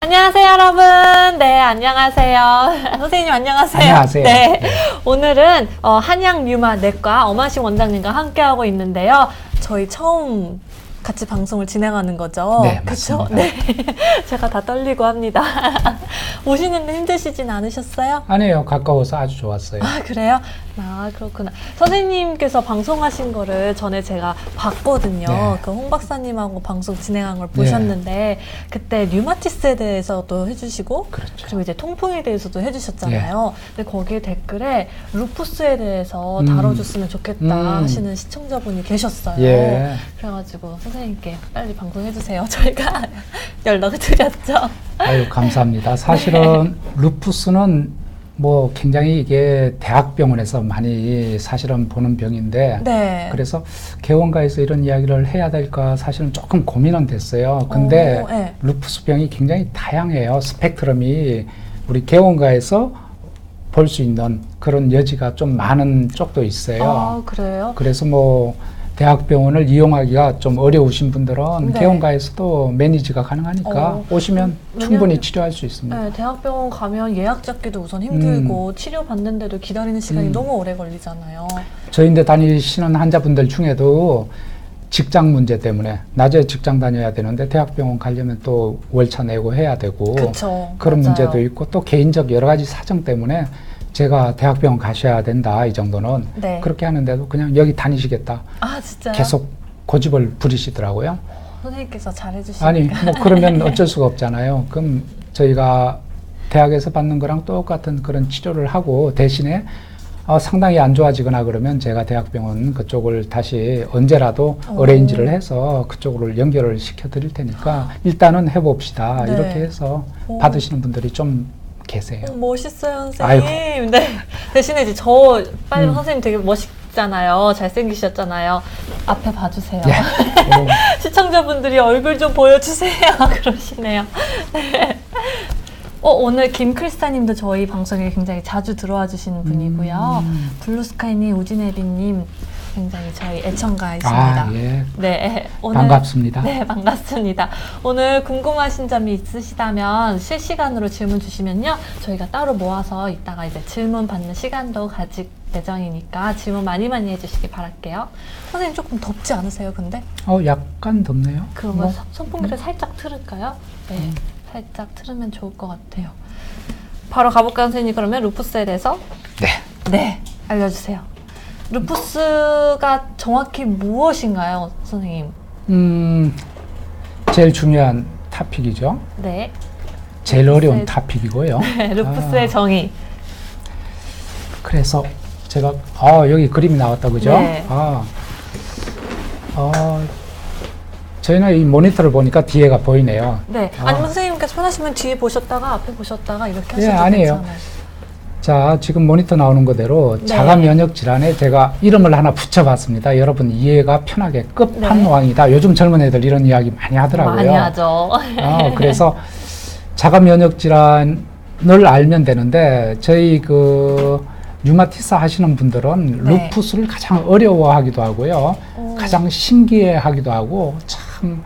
안녕하세요, 여러분. 네, 안녕하세요. 선생님, 안녕하세요. 안녕하세요. 네. 오늘은 한양 류마 내과 엄하신 원장님과 함께하고 있는데요. 저희 처음 같이 방송을 진행하는 거죠. 네, 그쵸? 맞습니다. 네. 제가 다 떨리고 합니다. 오시는데 힘드시진 않으셨어요? 아니에요. 가까워서 아주 좋았어요. 아, 그래요? 아, 그렇구나. 선생님께서 방송하신 거를 전에 제가 봤거든요. 네. 그 홍 박사님하고 방송 진행한 걸 보셨는데, 그때 류마티스에 대해서도 해주시고, 그렇죠. 그리고 이제 통풍에 대해서도 해주셨잖아요. 근데 거기에 댓글에 루푸스에 대해서 다뤄줬으면 좋겠다 하시는 시청자분이 계셨어요. 예. 그래가지고 선생님께 빨리 방송해주세요. 저희가 연락을 드렸죠. 아유, 감사합니다. 사실은 루푸스는 뭐 굉장히 이게 대학병원에서 많이 사실은 보는 병인데 네. 그래서 개원가에서 이런 이야기를 해야 될까 사실은 조금 고민은 됐어요. 근데 네. 루푸스 병이 굉장히 다양해요. 스펙트럼이 우리 개원가에서 볼 수 있는 그런 여지가 좀 많은 쪽도 있어요. 아, 그래요? 그래서 뭐 대학병원을 이용하기가 좀 어려우신 분들은 네. 개원가에서도 매니지가 가능하니까 오시면 충분히 치료할 수 있습니다. 네, 대학병원 가면 예약 잡기도 우선 힘들고 치료 받는데도 기다리는 시간이 너무 오래 걸리잖아요. 저희인데 다니시는 환자분들 중에도 직장 문제 때문에 낮에 직장 다녀야 되는데 대학병원 가려면 또 월차 내고 해야 되고 그쵸, 그런 맞아요. 문제도 있고 또 개인적 여러 가지 사정 때문에 제가 대학병원 가셔야 된다 이 정도는 네. 그렇게 하는데도 그냥 여기 다니시겠다 아, 진짜요? 계속 고집을 부리시더라고요. 선생님께서 잘해주시니까. 아니 뭐 그러면 어쩔 수가 없잖아요. 그럼 저희가 대학에서 받는 거랑 똑같은 그런 치료를 하고 대신에 상당히 안 좋아지거나 그러면 제가 대학병원 그쪽을 다시 언제라도 어레인지를 해서 그쪽으로 연결을 시켜 드릴 테니까 일단은 해봅시다. 네. 이렇게 해서 받으시는 분들이 좀 계세요. 멋있어요, 선생님. 네. 대신에 이제 저 빨리 선생님 되게 멋있잖아요. 잘생기셨잖아요. 앞에 봐주세요. 예. 시청자분들이 얼굴 좀 보여주세요. 그러시네요. 네. 오늘 김크리스타님도 저희 방송에 굉장히 자주 들어와 주시는 분이고요. 블루스카이님, 우진혜빈님 굉장히 저희 애청가이십니다. 예. 네, 오늘 반갑습니다. 네, 반갑습니다. 오늘 궁금하신 점이 있으시다면 실시간으로 질문 주시면요, 저희가 따로 모아서 이따가 이제 질문 받는 시간도 가질 예정이니까 질문 많이 해주시기 바랄게요. 선생님 조금 덥지 않으세요, 근데? 약간 덥네요. 그러면 선풍기를 살짝 틀을까요? 네, 살짝 틀으면 좋을 것 같아요. 바로 가볼까요, 선생님? 그러면 루푸스에 대해서? 네. 네, 알려주세요. 루푸스가 정확히 무엇인가요, 선생님? 제일 중요한 타픽이죠. 네. 제일 어려운 타픽이고요. 루푸스의 정의. 그래서 제가 여기 그림이 나왔다 그죠? 네. 저희는 이 모니터를 보니까 뒤에가 보이네요. 네. 아니면 선생님께서 편하시면 뒤에 보셨다가 앞에 보셨다가 이렇게 하셔도 아니에요. 괜찮아요. 자, 지금 모니터 나오는 그대로 네. 자가 면역 질환에 제가 이름을 하나 붙여봤습니다. 여러분 이해가 편하게 끝판왕이다. 요즘 젊은 애들 이런 이야기 많이 하더라고요. 많이 하죠. 그래서 자가 면역 질환을 알면 되는데 저희 류마티스 하시는 분들은 네. 루푸스를 가장 어려워하기도 하고요. 가장 신기해하기도 하고 참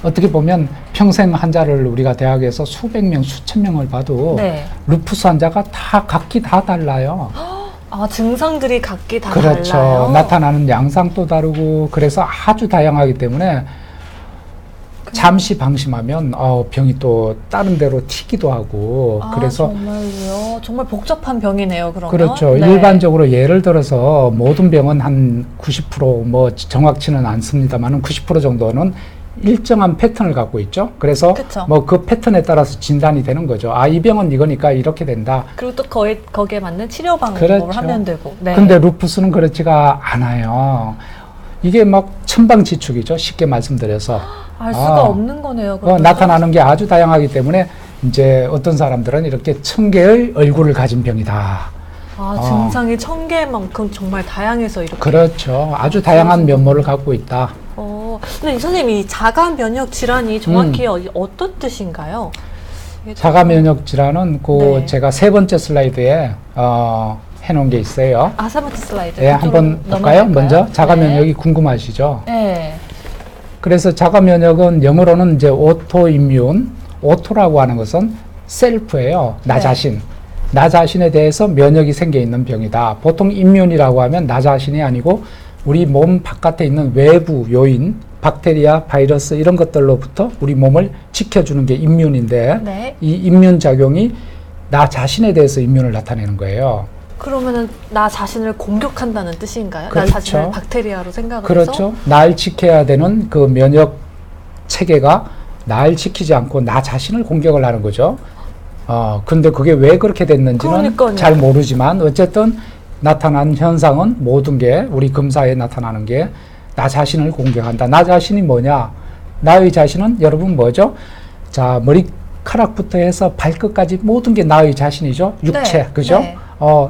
어떻게 보면 평생 환자를 우리가 대학에서 수백 명, 수천 명을 봐도 네. 루푸스 환자가 다 각기 다 달라요. 증상들이 각기 다 그렇죠. 달라요. 나타나는 양상도 다르고 그래서 아주 다양하기 때문에 잠시 방심하면 병이 또 다른 데로 튀기도 하고 그래서 정말요? 정말 복잡한 병이네요, 그러면. 그렇죠. 네. 일반적으로 예를 들어서 모든 병은 한 90% 뭐 정확치는 않습니다만 90% 정도는 일정한 패턴을 갖고 있죠. 그래서 그쵸. 뭐 그 패턴에 따라서 진단이 되는 거죠. 이 병은 이거니까 이렇게 된다. 그리고 또 거기에 맞는 치료 방법을 그렇죠. 하면 되고. 네. 근데 루푸스는 그렇지가 않아요. 이게 막 천방지축이죠. 쉽게 말씀드려서. 알 수가 없는 거네요. 그러면. 나타나는 게 아주 다양하기 때문에 이제 어떤 사람들은 이렇게 1000개의 얼굴을 가진 병이다. 증상이 1000개만큼 정말 다양해서 이렇게. 그렇죠. 아주 다양한 면모를 갖고 있다. 근데 선생님, 이 자가 면역 질환이 정확히 어떤 뜻인가요? 자가 면역 질환은 네. 제가 세 번째 슬라이드에 해놓은 게 있어요. 세 번째 슬라이드. 네, 한번 볼까요? 먼저 자가 면역이 궁금하시죠? 네. 그래서 자가 면역은 영어로는 이제 오토임뮨 오토라고 하는 것은 셀프예요. 나 네. 자신. 나 자신에 대해서 면역이 생겨 있는 병이다. 보통 임뮨이라고 하면 나 자신이 아니고 우리 몸 바깥에 있는 외부 요인, 박테리아, 바이러스 이런 것들로부터 우리 몸을 지켜주는 게 임뮨인데 네. 이 임뮨 작용이 나 자신에 대해서 임뮨을 나타내는 거예요. 그러면은 나 자신을 공격한다는 뜻인가요? 그렇죠. 나 자신을 박테리아로 생각을 해서? 그렇죠. 날 지켜야 되는 그 면역 체계가 날 지키지 않고 나 자신을 공격을 하는 거죠. 근데 그게 왜 그렇게 됐는지는 그러니까요. 잘 모르지만 어쨌든 나타난 현상은 모든 게 우리 금사에 나타나는 게 나 자신을 공격한다. 나 자신이 뭐냐? 나의 자신은 여러분 뭐죠? 자, 머리카락부터 해서 발끝까지 모든 게 나의 자신이죠. 육체, 네, 그죠? 네.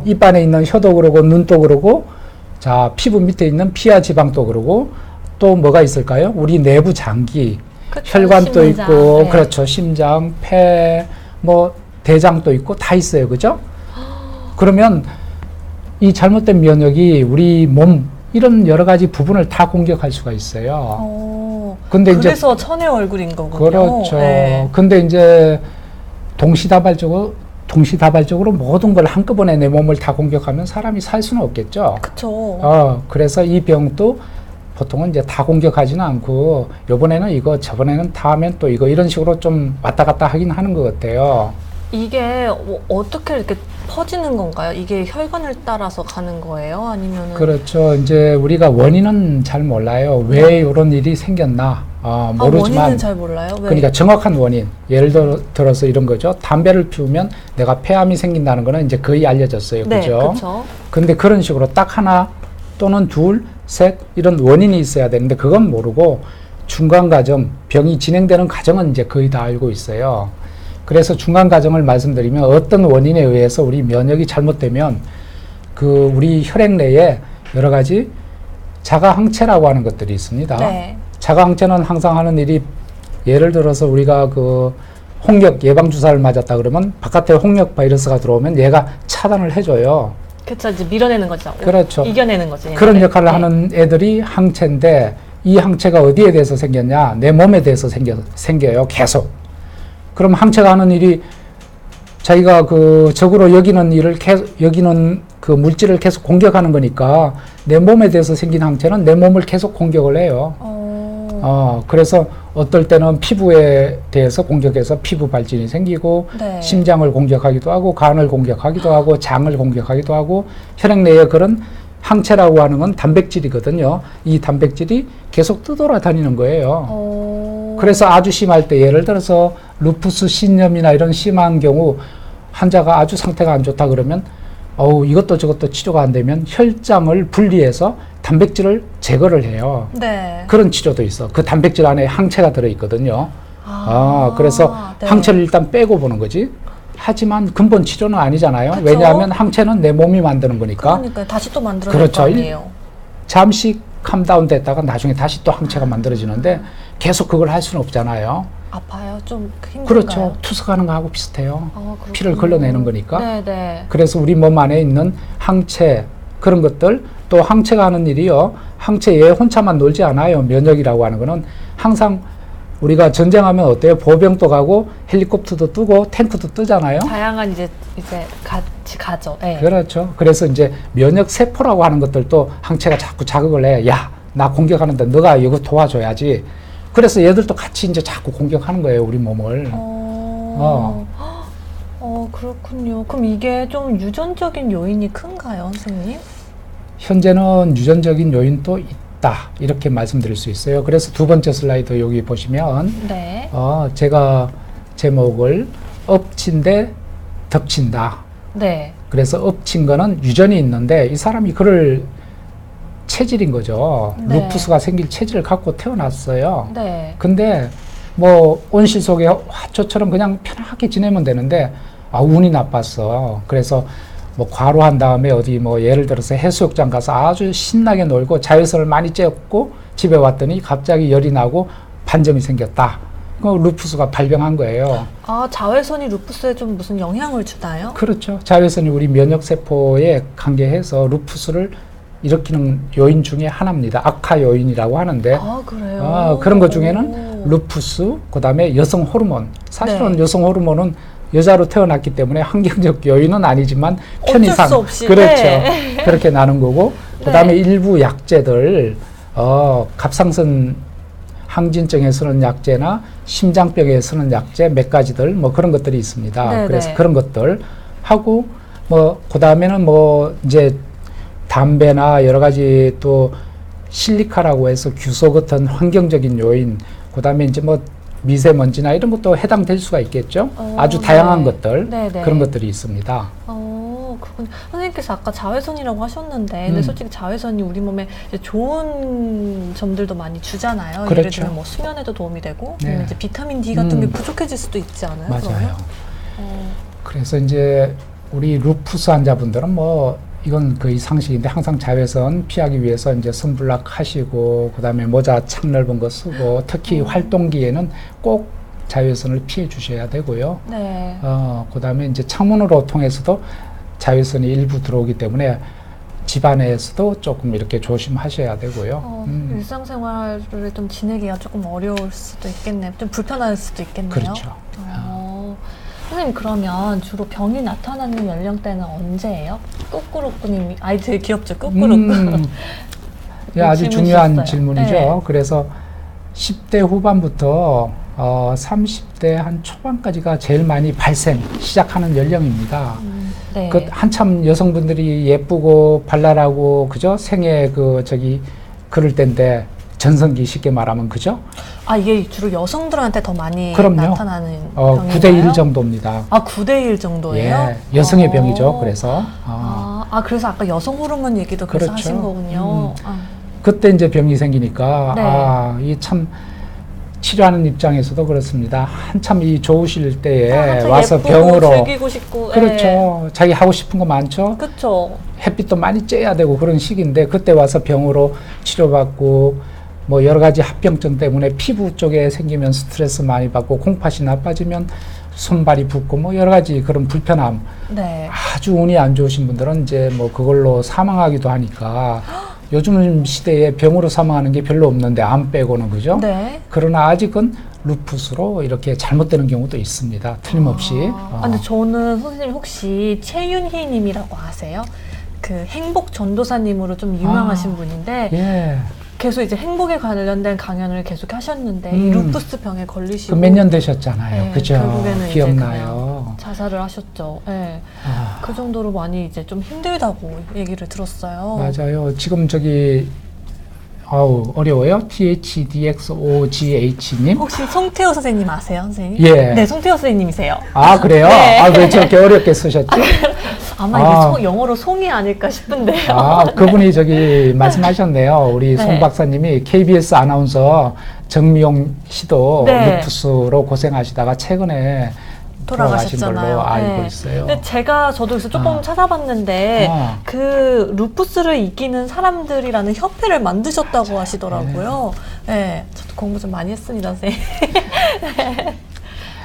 입 안에 있는 혀도 그러고 눈도 그러고 자, 피부 밑에 있는 피하 지방도 그러고 또 뭐가 있을까요? 우리 내부 장기, 그쵸, 혈관도 심장, 있고 네. 그렇죠. 심장, 폐, 뭐 대장도 있고 다 있어요. 그죠? 그러면 이 잘못된 면역이 우리 몸 이런 여러 가지 부분을 다 공격할 수가 있어요. 근데 이제 그래서 천의 얼굴인 거군요. 그렇죠. 네. 근데 이제 동시다발적으로 모든 걸 한꺼번에 내 몸을 다 공격하면 사람이 살 수는 없겠죠. 그쵸. 그래서 이 병도 보통은 이제 다 공격하지는 않고 요번에는 이거 저번에는 다음엔 또 이거 이런 식으로 좀 왔다 갔다 하긴 하는 것 같아요. 이게 어떻게 이렇게 퍼지는 건가요? 이게 혈관을 따라서 가는 거예요? 아니면은? 그렇죠. 이제 우리가 원인은 잘 몰라요. 왜 이런 일이 생겼나 모르지만 원인은 잘 몰라요? 왜? 그러니까 정확한 원인 예를 들어서 이런 거죠. 담배를 피우면 내가 폐암이 생긴다는 거는 이제 거의 알려졌어요. 네, 그죠? 그렇죠. 근데 그런 식으로 딱 하나 또는 둘, 셋 이런 원인이 있어야 되는데 그건 모르고 중간 과정, 병이 진행되는 과정은 이제 거의 다 알고 있어요. 그래서 중간 과정을 말씀드리면 어떤 원인에 의해서 우리 면역이 잘못되면 그 우리 혈액 내에 여러 가지 자가항체라고 하는 것들이 있습니다. 네. 자가항체는 항상 하는 일이 예를 들어서 우리가 그 홍역 예방주사를 맞았다 그러면 바깥에 홍역 바이러스가 들어오면 얘가 차단을 해줘요. 그쵸, 이제 밀어내는 거죠. 그렇죠. 이겨내는 거죠. 그런 역할을 네. 하는 애들이 항체인데 이 항체가 어디에 대해서 생겼냐? 내 몸에 대해서 생겨요. 계속. 그럼 항체가 하는 일이 자기가 그 적으로 여기는 일을 여기는 그 물질을 계속 공격하는 거니까 내 몸에 대해서 생긴 항체는 내 몸을 계속 공격을 해요. 그래서 어떨 때는 피부에 대해서 공격해서 피부 발진이 생기고 네. 심장을 공격하기도 하고 간을 공격하기도 하고 장을 공격하기도 하고 혈액 내에 그런 항체라고 하는 건 단백질이거든요. 이 단백질이 계속 떠돌아다니는 거예요. 그래서 아주 심할 때 예를 들어서 루푸스 신염이나 이런 심한 경우 환자가 아주 상태가 안 좋다 그러면 이것도 저것도 치료가 안 되면 혈장을 분리해서 단백질을 제거를 해요. 네. 그런 치료도 있어. 그 단백질 안에 항체가 들어있거든요. 그래서 네. 항체를 일단 빼고 보는 거지. 하지만 근본 치료는 아니잖아요. 그쵸? 왜냐하면 항체는 내 몸이 만드는 거니까. 그러니까 다시 또 만들어낼 그렇죠. 거 아니에요. 잠시 캄다운 됐다가 나중에 다시 또 항체가 만들어지는데 계속 그걸 할 수는 없잖아요. 아파요? 좀 힘든가요? 그렇죠. 투석하는 거하고 비슷해요. 그렇군요. 피를 걸러내는 거니까. 네네. 그래서 우리 몸 안에 있는 항체 그런 것들 또 항체가 하는 일이요. 항체 얘 혼자만 놀지 않아요. 면역이라고 하는 거는 항상 우리가 전쟁하면 어때요? 보병도 가고 헬리콥터도 뜨고 탱크도 뜨잖아요. 다양한 이제 같이 가죠. 네. 그렇죠. 그래서 이제 면역 세포라고 하는 것들도 항체가 자꾸 자극을 해. 야, 나 공격하는데 너가 이거 도와줘야지. 그래서 얘들도 같이 이제 자꾸 공격하는 거예요, 우리 몸을. 그렇군요. 그럼 이게 좀 유전적인 요인이 큰가요, 선생님? 현재는 유전적인 요인도 있다. 이렇게 말씀드릴 수 있어요. 그래서 두 번째 슬라이드 여기 보시면 네. 제가 제목을 엎친데 덮친다. 네. 그래서 엎친 거는 유전이 있는데 이 사람이 그럴 체질인 거죠. 네. 루푸스가 생길 체질을 갖고 태어났어요. 네. 근데 뭐 온실 속에 화초처럼 그냥 편하게 지내면 되는데 운이 나빴어. 그래서 뭐 과로한 다음에 어디 뭐 예를 들어서 해수욕장 가서 아주 신나게 놀고 자외선을 많이 쬐었고 집에 왔더니 갑자기 열이 나고 반점이 생겼다. 그 루푸스가 발병한 거예요. 자외선이 루푸스에 좀 무슨 영향을 주나요? 그렇죠. 자외선이 우리 면역세포에 관계해서 루푸스를 일으키는 요인 중에 하나입니다. 악화 요인이라고 하는데 그래요? 그런 것 중에는 루푸스, 그다음에 여성 호르몬. 사실은 네. 여성 호르몬은 여자로 태어났기 때문에 환경적 요인은 아니지만 어쩔 편의상 수 없이. 그렇죠. 네. 그렇게 나는 거고 그다음에 네. 일부 약제들 갑상선 항진증에 쓰는 약제나 심장병에 쓰는 약제 몇 가지들 뭐 그런 것들이 있습니다. 네, 그래서 네. 그런 것들 하고 뭐 그다음에는 뭐 이제 담배나 여러 가지 또 실리카라고 해서 규소 같은 환경적인 요인, 그다음에 이제 뭐 미세먼지나 이런 것도 해당될 수가 있겠죠. 아주 다양한 네. 것들 네, 네. 그런 것들이 있습니다. 그렇군요. 선생님께서 아까 자외선이라고 하셨는데, 근데 솔직히 자외선이 우리 몸에 이제 좋은 점들도 많이 주잖아요. 예를 그렇죠. 들면 뭐 수면에도 도움이 되고, 네. 이제 비타민 D 같은 게 부족해질 수도 있지 않아요? 맞아요. 그러면? 그래서 이제 우리 루푸스 환자분들은 뭐 이건 거의 상식인데 항상 자외선 피하기 위해서 이제 선블락 하시고 그다음에 모자 창 넓은 거 쓰고 특히 활동기에는 꼭 자외선을 피해 주셔야 되고요. 네. 그다음에 이제 창문으로 통해서도 자외선이 일부 들어오기 때문에 집안에서도 조금 이렇게 조심하셔야 되고요. 일상생활을 좀 지내기가 조금 어려울 수도 있겠네요. 좀 불편할 수도 있겠네요. 그렇죠. 선생님 그러면 주로 병이 나타나는 연령대는 언제예요? 꾸꾸루꾸님이 되게 귀엽죠? 꾸꾸루꾸. 예, 아주 질문 중요한 주셨어요. 질문이죠. 네. 그래서 10대 후반부터 30대 한 초반까지가 제일 많이 발생 시작하는 연령입니다. 네. 그 한참 여성분들이 예쁘고 발랄하고 그죠? 생애 그럴 때인데 전성기 쉽게 말하면 그죠? 이게 주로 여성들한테 더 많이 그럼요. 나타나는 병인가요? 9대 1 정도입니다. 9대 1 정도예요? 예, 여성의 병이죠. 그래서 그래서 아까 여성 호르몬 얘기도 그래서 그렇죠. 하신 거군요. 그때 이제 병이 생기니까 네. 이 참 치료하는 입장에서도 그렇습니다. 한참 이 좋으실 때에 한참 와서 예쁘고 병으로 즐기고 싶고. 그렇죠. 자기 하고 싶은 거 많죠. 그렇죠. 햇빛도 많이 쬐야 되고 그런 시기인데 그때 와서 병으로 치료받고 뭐 여러 가지 합병증 때문에 피부 쪽에 생기면 스트레스 많이 받고 콩팥이 나빠지면 손발이 붓고 뭐 여러 가지 그런 불편함. 네. 아주 운이 안 좋으신 분들은 이제 뭐 그걸로 사망하기도 하니까 요즘 시대에 병으로 사망하는 게 별로 없는데 암 빼고는 그죠? 네. 그러나 아직은 루푸스로 이렇게 잘못되는 경우도 있습니다. 틀림없이. 근데 저는 선생님 혹시 최윤희 님이라고 아세요? 그 행복 전도사님으로 좀 유명하신 분인데 예. 계속 이제 행복에 관련된 강연을 계속 하셨는데 이 루푸스 병에 걸리시고 그 몇 년 되셨잖아요. 네, 그죠? 결국에는 기억나요. 이제 그냥 자살을 하셨죠. 네. 그 정도로 많이 이제 좀 힘들다고 얘기를 들었어요. 맞아요. 지금 어려워요. THDXOGH님. 혹시 송태호 선생님 아세요, 선생님? 예. 네, 송태호 선생님이세요. 그래요? 네. 왜 저렇게 어렵게 쓰셨지? 아마 이게 영어로 송이 아닐까 싶은데요. 그분이 말씀하셨네요. 우리 네. 송 박사님이 KBS 아나운서 정미용 씨도 네. 루푸스로 고생하시다가 최근에 돌아가신 돌아가셨잖아요. 걸로 알고 네. 있어요. 근데 저도 그래서 조금 찾아봤는데 그 루푸스를 이기는 사람들이라는 협회를 만드셨다고 하시더라고요. 네. 저도 공부 좀 많이 했습니다, 선생님.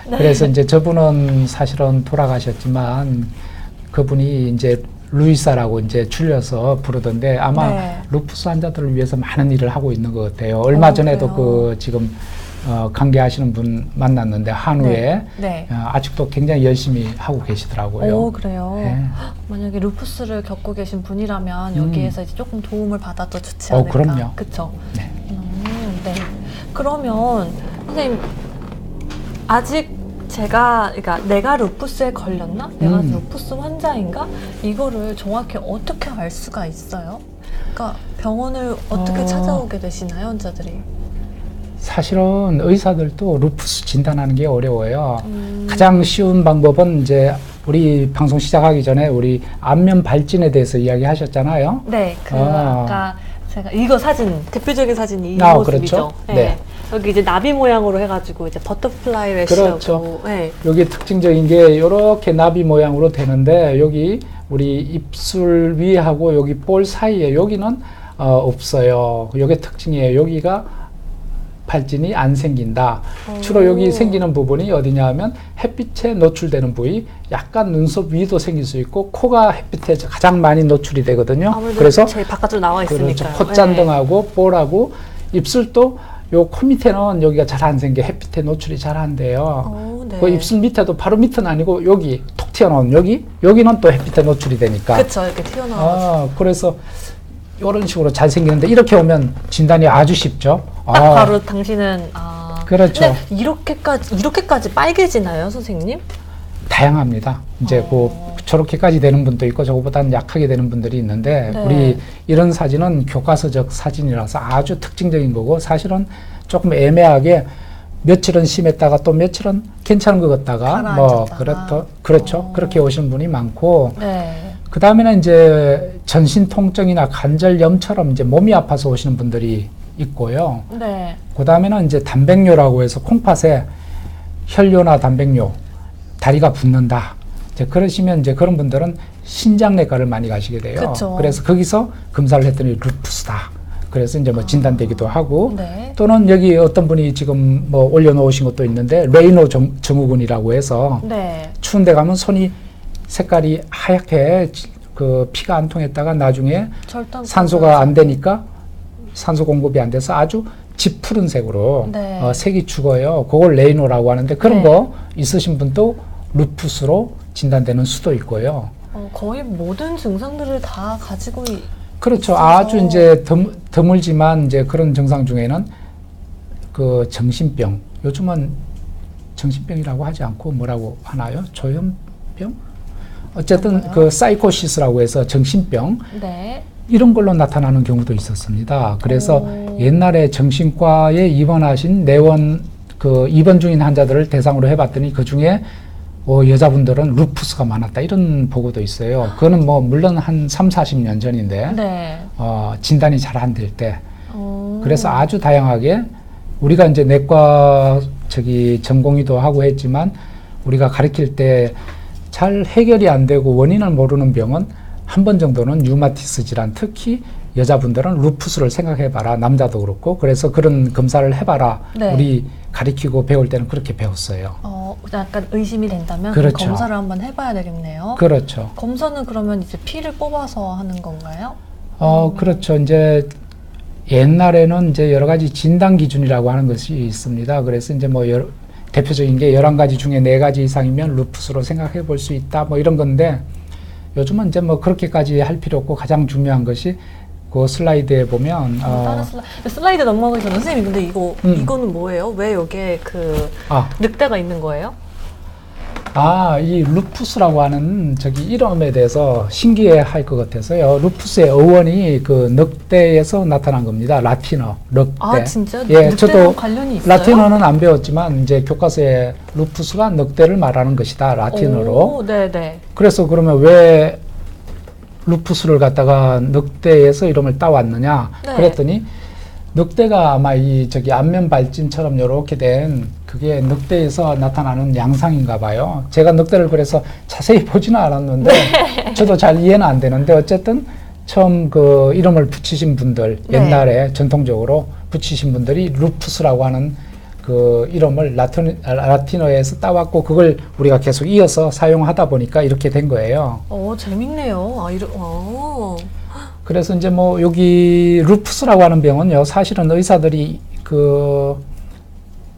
네. 그래서 이제 저분은 사실은 돌아가셨지만 그분이 이제 루이사라고 이제 줄여서 부르던데 아마 네. 루푸스 환자들을 위해서 많은 일을 하고 있는 것 같아요. 얼마 전에도 그래요? 지금 관계하시는 분 만났는데 한우에 네. 네. 아직도 굉장히 열심히 하고 계시더라고요. 그래요? 네. 만약에 루푸스를 겪고 계신 분이라면 여기에서 이제 조금 도움을 받아도 좋지 않을까? 그럼요. 그쵸? 네. 네. 그러면 선생님 아직 그러니까 내가 루푸스에 걸렸나? 내가 루푸스 환자인가? 이거를 정확히 어떻게 알 수가 있어요? 그러니까 병원을 어떻게 찾아오게 되시나요, 환자들이? 사실은 의사들도 루푸스 진단하는 게 어려워요. 가장 쉬운 방법은 이제 우리 방송 시작하기 전에 우리 안면 발진에 대해서 이야기하셨잖아요. 네, 아까 제가 이거 대표적인 사진이 이 모습이죠. 그렇죠. 네. 네. 여기 이제 나비 모양으로 해가지고 이제 버터플라이 래시라고. 그렇죠. 네. 여기 특징적인 게 이렇게 나비 모양으로 되는데 여기 우리 입술 위하고 여기 볼 사이에 여기는 없어요. 이게 특징이에요. 여기가 발진이 안 생긴다. 주로 여기 생기는 부분이 어디냐 하면 햇빛에 노출되는 부위, 약간 눈썹 위도 생길 수 있고 코가 햇빛에 가장 많이 노출이 되거든요. 아무래도 그래서 제일 바깥으로 나와 있으니까요. 그렇죠. 콧잔등하고 볼하고 입술도 요 코 밑에는 여기가 잘 안 생겨 햇빛에 노출이 잘 안 돼요. 네. 그 입술 밑에도 바로 밑은 아니고 여기 톡 튀어나온 여기는 또 햇빛에 노출이 되니까. 그쵸, 이렇게 튀어나와. 그래서 이런 식으로 잘 생기는데 이렇게 오면 진단이 아주 쉽죠. 딱 바로 당신은 그렇죠. 근데 이렇게까지 빨개지나요, 선생님? 다양합니다. 이제 저렇게까지 되는 분도 있고 저거보다는 약하게 되는 분들이 있는데 네. 우리 이런 사진은 교과서적 사진이라서 아주 특징적인 거고 사실은 조금 애매하게 며칠은 심했다가 또 며칠은 괜찮은 것 같다가 뭐 그렇죠. 그렇게 오시는 분이 많고 네. 그 다음에는 이제 전신 통증이나 관절염처럼 이제 몸이 아파서 오시는 분들이 있고요. 네. 그 다음에는 이제 단백뇨라고 해서 콩팥에 혈뇨나 단백뇨, 다리가 붓는다. 이제 그러시면 이제 그런 분들은 신장내과를 많이 가시게 돼요. 그쵸. 그래서 거기서 검사를 했더니 루푸스다. 그래서 이제 뭐 진단되기도 하고 네. 또는 여기 어떤 분이 지금 뭐 올려놓으신 것도 있는데 레이노 증후군이라고 해서 네. 추운데 가면 손이 색깔이 하얗게 그 피가 안 통했다가 나중에 산소가 안 되니까 산소 공급이 안 돼서 아주 짙푸른색으로 네. 색이 죽어요. 그걸 레이노라고 하는데 그런 네. 거 있으신 분도 루푸스로 진단되는 수도 있고요. 거의 모든 증상들을 다 가지고 그렇죠. 있어서. 아주 이제 드물지만 이제 그런 증상 중에는 그 정신병, 요즘은 정신병이라고 하지 않고 뭐라고 하나요? 조현병? 어쨌든 그 사이코시스라고 해서 정신병 네. 이런 걸로 나타나는 경우도 있었습니다. 그래서 옛날에 정신과에 입원하신 내원 그 입원 중인 환자들을 대상으로 해봤더니 그 중에 여자분들은 루푸스가 많았다 이런 보고도 있어요. 그거는 뭐 물론 한 30-40년 전인데 네. 진단이 잘 안 될 때. 그래서 아주 다양하게 우리가 이제 내과 전공의도 하고 했지만 우리가 가르칠 때 잘 해결이 안 되고 원인을 모르는 병은 한 번 정도는 류마티스 질환, 특히 여자분들은 루푸스를 생각해봐라. 남자도 그렇고 그래서 그런 검사를 해봐라. 네. 우리 가르치고 배울 때는 그렇게 배웠어요. 약간 의심이 된다면 그렇죠. 검사를 한번 해봐야 되겠네요. 그렇죠. 검사는 그러면 이제 피를 뽑아서 하는 건가요? 그렇죠. 이제 옛날에는 이제 여러 가지 진단 기준이라고 하는 것이 있습니다. 그래서 이제 뭐 대표적인 게 11가지 중에 4가지 이상이면 루푸스로 생각해 볼 수 있다. 뭐 이런 건데 요즘은 이제 뭐 그렇게까지 할 필요 없고 가장 중요한 것이 그 슬라이드에 보면 다른 슬라이드 넘어가기 전에 선생님 근데 이거는 뭐예요? 왜 여기에 늑대가 있는 거예요? 이 루푸스라고 하는 이름에 대해서 신기해 할 것 같아서요. 루푸스의 어원이 그 늑대에서 나타난 겁니다. 라틴어, 늑대. 진짜? 예, 늑대랑 저도 관련이 있어요? 라틴어는 안 배웠지만 이제 교과서에 루푸스가 늑대를 말하는 것이다. 라틴어로. 네네. 그래서 그러면 왜 루푸스를 갖다가 늑대에서 이름을 따왔느냐? 네. 그랬더니 늑대가 아마 안면 발진처럼 이렇게 된 그게 늑대에서 나타나는 양상인가 봐요. 제가 늑대를 그래서 자세히 보지는 않았는데 저도 잘 이해는 안 되는데 어쨌든 처음 그 이름을 붙이신 분들 옛날에 전통적으로 붙이신 분들이 루푸스라고 하는 그 이름을 라틴어에서 따왔고 그걸 우리가 계속 이어서 사용하다 보니까 이렇게 된 거예요. 재밌네요. 그래서 이제 뭐 여기 루푸스라고 하는 병은요, 사실은 의사들이 그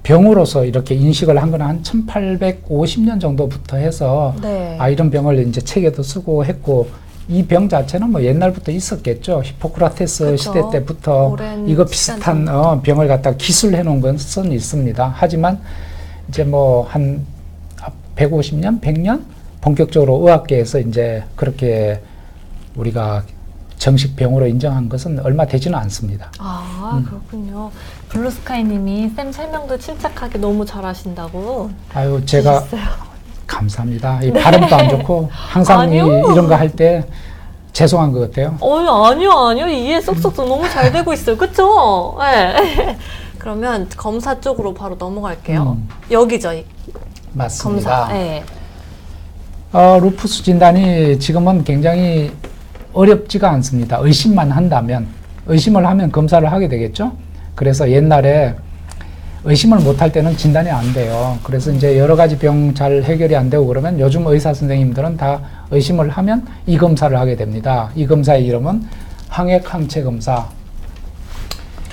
병으로서 이렇게 인식을 한 건 한 1850년 정도부터 해서 네. 이런 병을 이제 책에도 쓰고 했고 이 병 자체는 뭐 옛날부터 있었겠죠. 히포크라테스 그쵸. 시대 때부터 이거 비슷한 병을 갖다가 기술해 놓은 것은 있습니다. 하지만 이제 뭐 한 150년, 100년 본격적으로 의학계에서 이제 그렇게 우리가 정식 병으로 인정한 것은 얼마 되지는 않습니다. 그렇군요. 블루스카이님이 쌤 설명도 침착하게 너무 잘하신다고. 제가 주셨어요. 감사합니다. 이 발음도 안 좋고 항상 이런 거 할 때 죄송한 것 같아요. 아니요. 이해 쏙쏙 너무 잘 되고 있어요. 그쵸? 네. 그러면 검사 쪽으로 바로 넘어갈게요. 여기죠. 맞습니다. 검사. 네. 루푸스 진단이 지금은 굉장히 어렵지가 않습니다. 의심만 한다면, 의심을 하면 검사를 하게 되겠죠? 그래서 옛날에 의심을 못할 때는 진단이 안 돼요. 그래서 이제 여러 가지 병 잘 해결이 안 되고 그러면 요즘 의사 선생님들은 다 의심을 하면 이 검사를 하게 됩니다. 이 검사의 이름은 항액 항체 검사.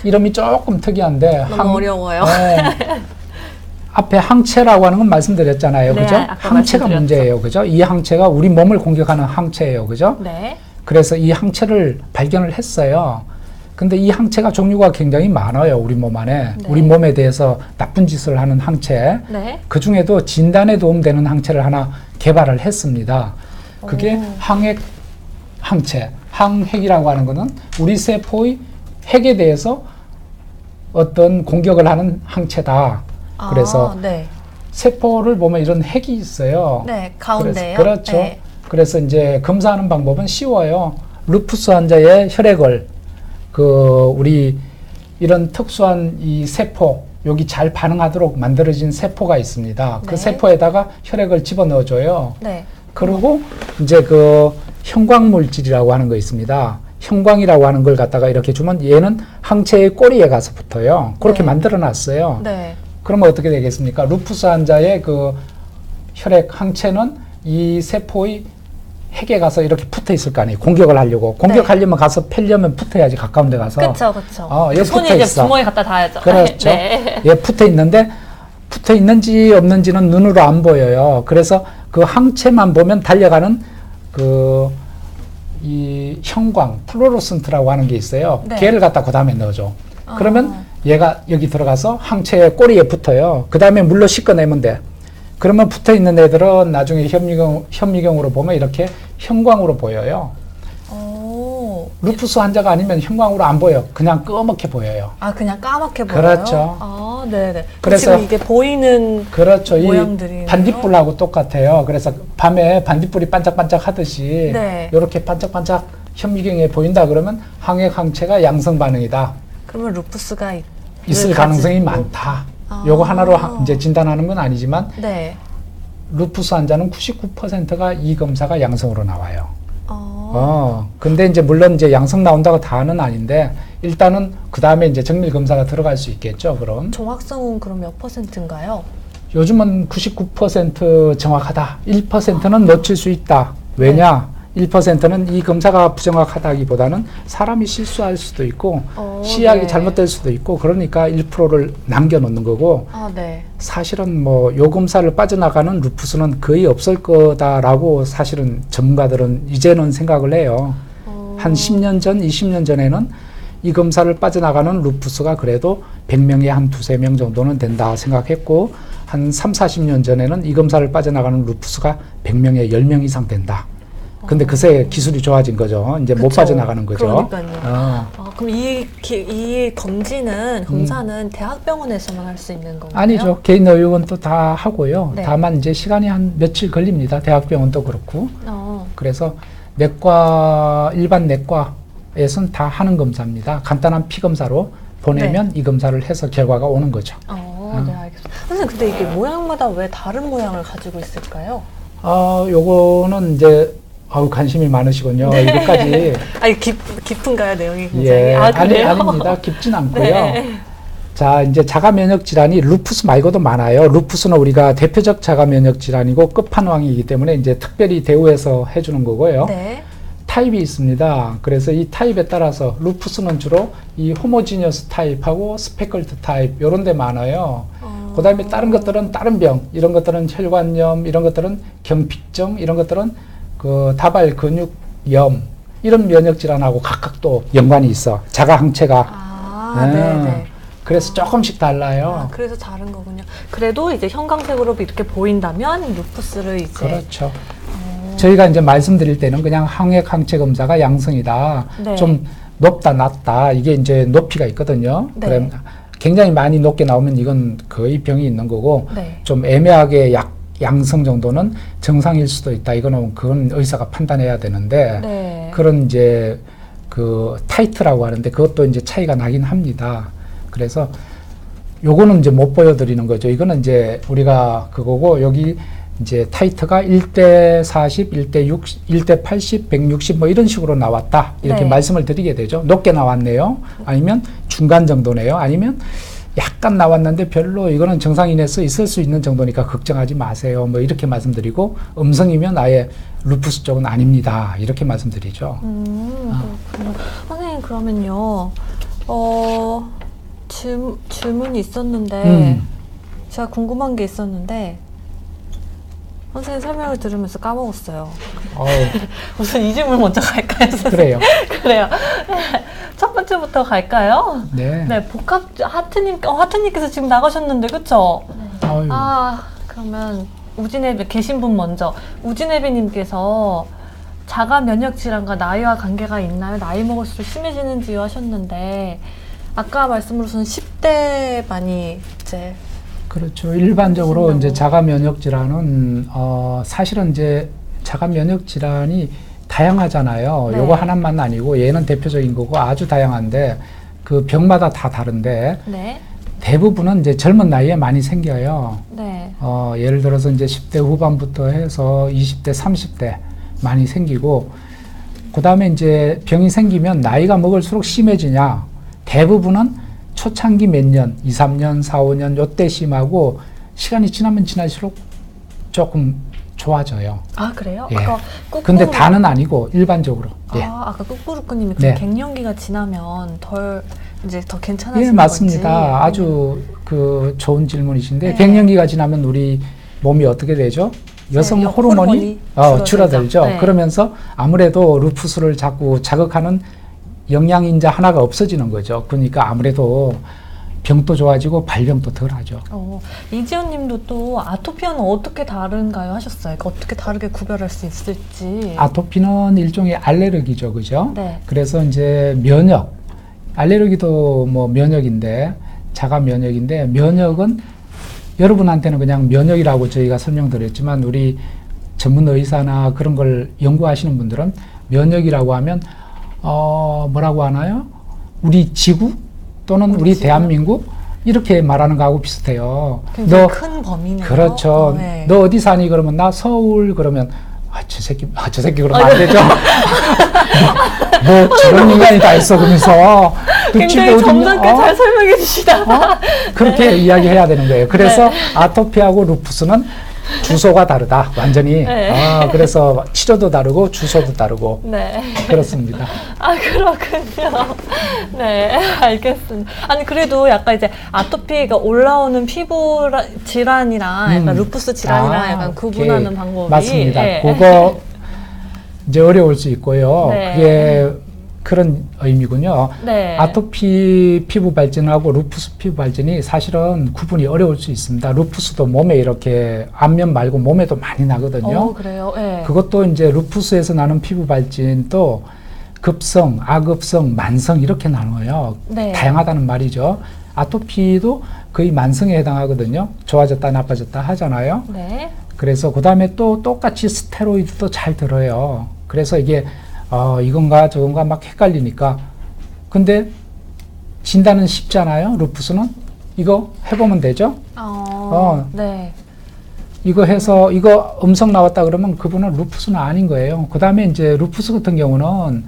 이름이 조금 특이한데 너무 어려워요. 네. 앞에 항체라고 하는 건 말씀드렸잖아요. 네, 그죠? 아까 항체가 말씀드렸죠. 문제예요. 그죠? 이 항체가 우리 몸을 공격하는 항체예요. 그죠? 네. 그래서 이 항체를 발견을 했어요. 근데 이 항체가 종류가 굉장히 많아요. 우리 몸 안에. 네. 우리 몸에 대해서 나쁜 짓을 하는 항체. 네. 그 중에도 진단에 도움되는 항체를 하나 개발을 했습니다. 그게 오. 항핵 항체. 항핵이라고 하는 거는 우리 세포의 핵에 대해서 어떤 공격을 하는 항체다. 그래서 네. 세포를 보면 이런 핵이 있어요. 네, 가운데요. 그렇죠. 네. 그래서 이제 검사하는 방법은 쉬워요. 루푸스 환자의 혈액을 우리 이런 특수한 이 세포 여기 잘 반응하도록 만들어진 세포가 있습니다. 그 네. 세포에다가 혈액을 집어넣어줘요. 네. 그리고 이제 그 형광 물질이라고 하는 거 있습니다. 형광이라고 하는 걸 갖다가 이렇게 주면 얘는 항체의 꼬리에 가서 붙어요. 그렇게 네. 만들어 놨어요. 네. 그러면 어떻게 되겠습니까? 루푸스 환자의 그 혈액 항체는 이 세포의 핵에 가서 이렇게 붙어 있을 거 아니에요. 공격을 하려고. 공격하려면 가서 펴려면 붙어야지 가까운 데 가서. 그쵸, 그쵸. 얘 손이 붙어 이제 있어. 주머니 갖다 닿아야죠. 그렇죠. 네. 얘 붙어 있는데 붙어 있는지 없는지는 눈으로 안 보여요. 그래서 그 항체만 보면 달려가는 이 형광, 플로로센트라고 하는 게 있어요. 네. 걔를 갖다 그 다음에 넣어줘. 아. 그러면 얘가 여기 들어가서 항체의 꼬리에 붙어요. 그 다음에 물로 씻어내면 돼. 그러면 붙어 있는 애들은 나중에 현미경으로 보면 이렇게 형광으로 보여요. 오. 루푸스 환자가 아니면 형광으로 안 보여. 그냥 꺼멓게 보여요. 아, 그냥 까맣게 보여요? 그렇죠. 아, 네네. 그래서 지금 이게 보이는 그렇죠. 이 모양들이네요. 반딧불하고 똑같아요. 그래서 밤에 반딧불이 반짝반짝 하듯이 네. 이렇게 반짝반짝 현미경에 보인다 그러면 항액 항체가 양성 반응이다. 그러면 루푸스가 있을 가능성이 많다. 아. 요거 하나로 이제 진단하는 건 아니지만 네. 루푸스 환자는 99%가 이 검사가 양성으로 나와요. 어. 근데 이제 물론 이제 양성 나온다고 다는 아닌데 일단은 그 다음에 이제 정밀 검사가 들어갈 수 있겠죠. 그럼 정확성은 그럼 몇 %인가요? 요즘은 99% 정확하다. 1%는 놓칠 수 있다. 왜냐? 1%는 이 검사가 부정확하다기보다는 사람이 실수할 수도 있고 시약이 네. 잘못될 수도 있고 그러니까 1%를 남겨놓는 거고 아, 네. 사실은 뭐 요 검사를 빠져나가는 루푸스는 거의 없을 거다라고 사실은 전문가들은 이제는 생각을 해요. 한 10년 전, 20년 전에는 이 검사를 빠져나가는 루푸스가 그래도 100명에 한 2~3명 정도는 된다 생각했고 한 30~40년 전에는 이 검사를 빠져나가는 루푸스가 100명에 10명 이상 된다. 근데 그새 기술이 좋아진 거죠. 이제 못 그쵸. 빠져나가는 거죠. 그러니까요. 그럼 이 검사는 대학병원에서만 할 수 있는 건가요? 아니죠. 개인 의료원도 다 하고요. 네. 다만 이제 시간이 한 며칠 걸립니다. 대학병원도 그렇고. 어. 그래서 일반 내과에서는 다 하는 검사입니다. 간단한 피 검사로 보내면 이 검사를 해서 결과가 오는 거죠. 네, 알겠습니다. 선생님, 근데 이게 모양마다 왜 다른 모양을 가지고 있을까요? 요거는 이제 관심이 많으시군요. 네. 이것까지. 아니, 깊은가요, 내용이 굉장히? 예, 그래요? 아닙니다. 깊진 않고요. 네. 자, 이제 자가 면역 질환이 루푸스 말고도 많아요. 루푸스는 우리가 대표적 자가 면역 질환이고 끝판왕이기 때문에 이제 특별히 대우해서 해주는 거고요. 네. 타입이 있습니다. 그래서 이 타입에 따라서 루푸스는 주로 이 호모지니어스 타입하고 스페클드 타입 요런 데 많아요. 그 다음에 다른 것들은 다른 병, 이런 것들은 혈관염, 이런 것들은 경픽증, 이런 것들은 그 다발 근육염, 이런 면역 질환하고 각각 또 연관이 있어. 자가 항체가. 네네. 그래서 조금씩 달라요. 그래서 다른 거군요. 그래도 이제 형광색으로 이렇게 보인다면 루푸스를 이제. 그렇죠. 저희가 이제 말씀드릴 때는 그냥 항액 항체 검사가 양성이다. 네. 좀 높다, 낮다. 이게 이제 높이가 있거든요. 네. 그럼 굉장히 많이 높게 나오면 이건 거의 병이 있는 거고, 네. 좀 애매하게 양성 정도는 정상일 수도 있다. 그건 의사가 판단해야 되는데, 네. 그런 이제 그 타이트라고 하는데 그것도 이제 차이가 나긴 합니다. 그래서 요거는 이제 못 보여드리는 거죠. 이거는 이제 우리가 그거고, 여기 이제 타이트가 1:40, 1:60, 1:80, 160 뭐 이런 식으로 나왔다. 이렇게 네. 말씀을 드리게 되죠. 높게 나왔네요. 아니면 중간 정도네요. 아니면 약간 나왔는데 별로 이거는 정상인에서 있을 수 있는 정도니까 걱정하지 마세요. 뭐 이렇게 말씀드리고, 음성이면 아예 루푸스 쪽은 아닙니다. 이렇게 말씀드리죠. 그렇군요. 선생님, 그러면요. 질문이 있었는데, 제가 궁금한 게 있었는데, 선생님 설명을 들으면서 까먹었어요. 우선 이 질문 먼저 갈까요, 선생님? 그래요. 그래요. 첫 번째부터 갈까요? 네. 네, 하트님께서 지금 나가셨는데, 그쵸? 아유. 그러면 우진애비 계신 분 먼저. 우진애비님께서 자가 면역 질환과 나이와 관계가 있나요? 나이 먹을수록 심해지는지요? 하셨는데, 아까 말씀으로서는 10대 많이 이제 그렇죠. 일반적으로 그렇다고. 이제 자가 면역 질환은 사실은 이제 자가 면역 질환이 다양하잖아요. 네. 요거 하나만 아니고 얘는 대표적인 거고 아주 다양한데 그 병마다 다 다른데 네, 대부분은 이제 젊은 나이에 많이 생겨요. 네, 예를 들어서 이제 10대 후반부터 해서 20대, 30대 많이 생기고 그 다음에 이제 병이 생기면 나이가 먹을수록 심해지냐? 대부분은 초창기 몇 년, 2, 3년, 4, 5년 요때 심하고 시간이 지나면 지날수록 조금 좋아져요. 아, 그래요? 예. 아까 근데 다는 아니고 일반적으로. 예. 아까 꾸꾸루꾸님이 네. 갱년기가 지나면 이제 더 괜찮아지는 예, 맞습니다. 건지. 아주 그 좋은 질문이신데 네. 갱년기가 지나면 우리 몸이 어떻게 되죠? 여성 네, 호르몬이 호르몬이 줄어들죠. 네. 그러면서 아무래도 루푸스를 자꾸 자극하는 영양인자 하나가 없어지는 거죠. 그러니까 아무래도 병도 좋아지고 발병도 덜하죠. 이지연님도 또 아토피와는 어떻게 다른가요? 하셨어요. 그러니까 어떻게 다르게 구별할 수 있을지. 아토피는 일종의 알레르기죠, 그죠? 네. 그래서 이제 면역, 알레르기도 뭐 면역인데 자가 면역인데 면역은 여러분한테는 그냥 면역이라고 저희가 설명드렸지만 우리 전문 의사나 그런 걸 연구하시는 분들은 면역이라고 하면 뭐라고 하나요? 우리 지구 또는 우리 지구? 대한민국 이렇게 말하는 거하고 비슷해요. 굉장히 큰 범위네요. 그렇죠. 네. 너 어디 사니? 그러면 나 서울 그러면 저 새끼 그러면 안 되죠. 뭐 저런 인간이 다 있어 그러면서 그 집이 굉장히 어딨냐? 점잖게 잘 설명해 주시다. 그렇게 이야기해야 되는 거예요. 그래서 아토피하고 루푸스는 주소가 다르다. 완전히. 네. 그래서 치료도 다르고 주소도 다르고 네. 그렇습니다. 그렇군요. 네, 알겠습니다. 아니, 그래도 약간 이제 아토피가 올라오는 피부 질환이랑 약간 루푸스 질환이랑 약간 구분하는 오케이. 방법이. 맞습니다. 예. 그거 이제 어려울 수 있고요. 네. 그게 그런 의미군요. 네. 아토피 피부 발진하고 루푸스 피부 발진이 사실은 구분이 어려울 수 있습니다. 루푸스도 몸에 이렇게 앞면 말고 몸에도 많이 나거든요. 그래요? 네. 그것도 이제 루푸스에서 나는 피부 발진도 급성, 아급성, 만성 이렇게 나눠요. 네. 다양하다는 말이죠. 아토피도 거의 만성에 해당하거든요. 좋아졌다 나빠졌다 하잖아요. 네. 그래서 그 다음에 또 똑같이 스테로이드도 잘 들어요. 그래서 이게 이건가 저건가 막 헷갈리니까. 근데 진단은 쉽잖아요. 루푸스는 이거 해보면 되죠. 네. 이거 해서 이거 음성 나왔다 그러면 그분은 루푸스는 아닌 거예요. 그 다음에 이제 루푸스 같은 경우는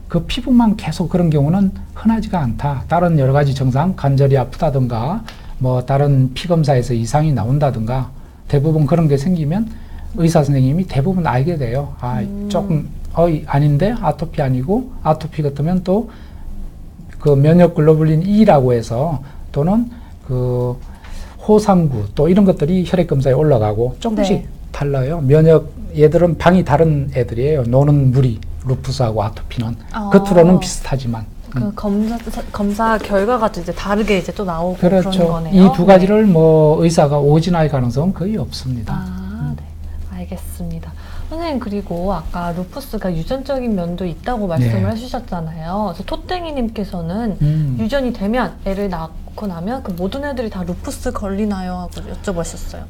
그 피부만 계속 그런 경우는 흔하지가 않다. 다른 여러 가지 증상, 관절이 아프다든가 뭐 다른 피 검사에서 이상이 나온다든가 대부분 그런 게 생기면 의사 선생님이 대부분 알게 돼요. 조금 아닌데 아토피 아니고 아토피 같으면 또 그 면역 글로불린 E라고 해서 또는 그 호상구 또 이런 것들이 혈액 검사에 올라가고 조금씩 네. 달라요. 면역 얘들은 방이 다른 애들이에요. 노는 무리 루푸스하고 아토피는 겉으로는 비슷하지만 그 검사 결과가 또 이제 다르게 이제 또 나오고 그런 그렇죠. 거네요. 이 두 가지를 뭐 의사가 오진할 가능성은 거의 없습니다. 네. 알겠습니다. 선생님, 그리고 아까 루푸스가 유전적인 면도 있다고 말씀을 네. 해주셨잖아요. 그래서 토땡이님께서는 유전이 되면 애를 낳고 나면 그 모든 애들이 다 루푸스 걸리나요? 하고 여쭤보셨어요.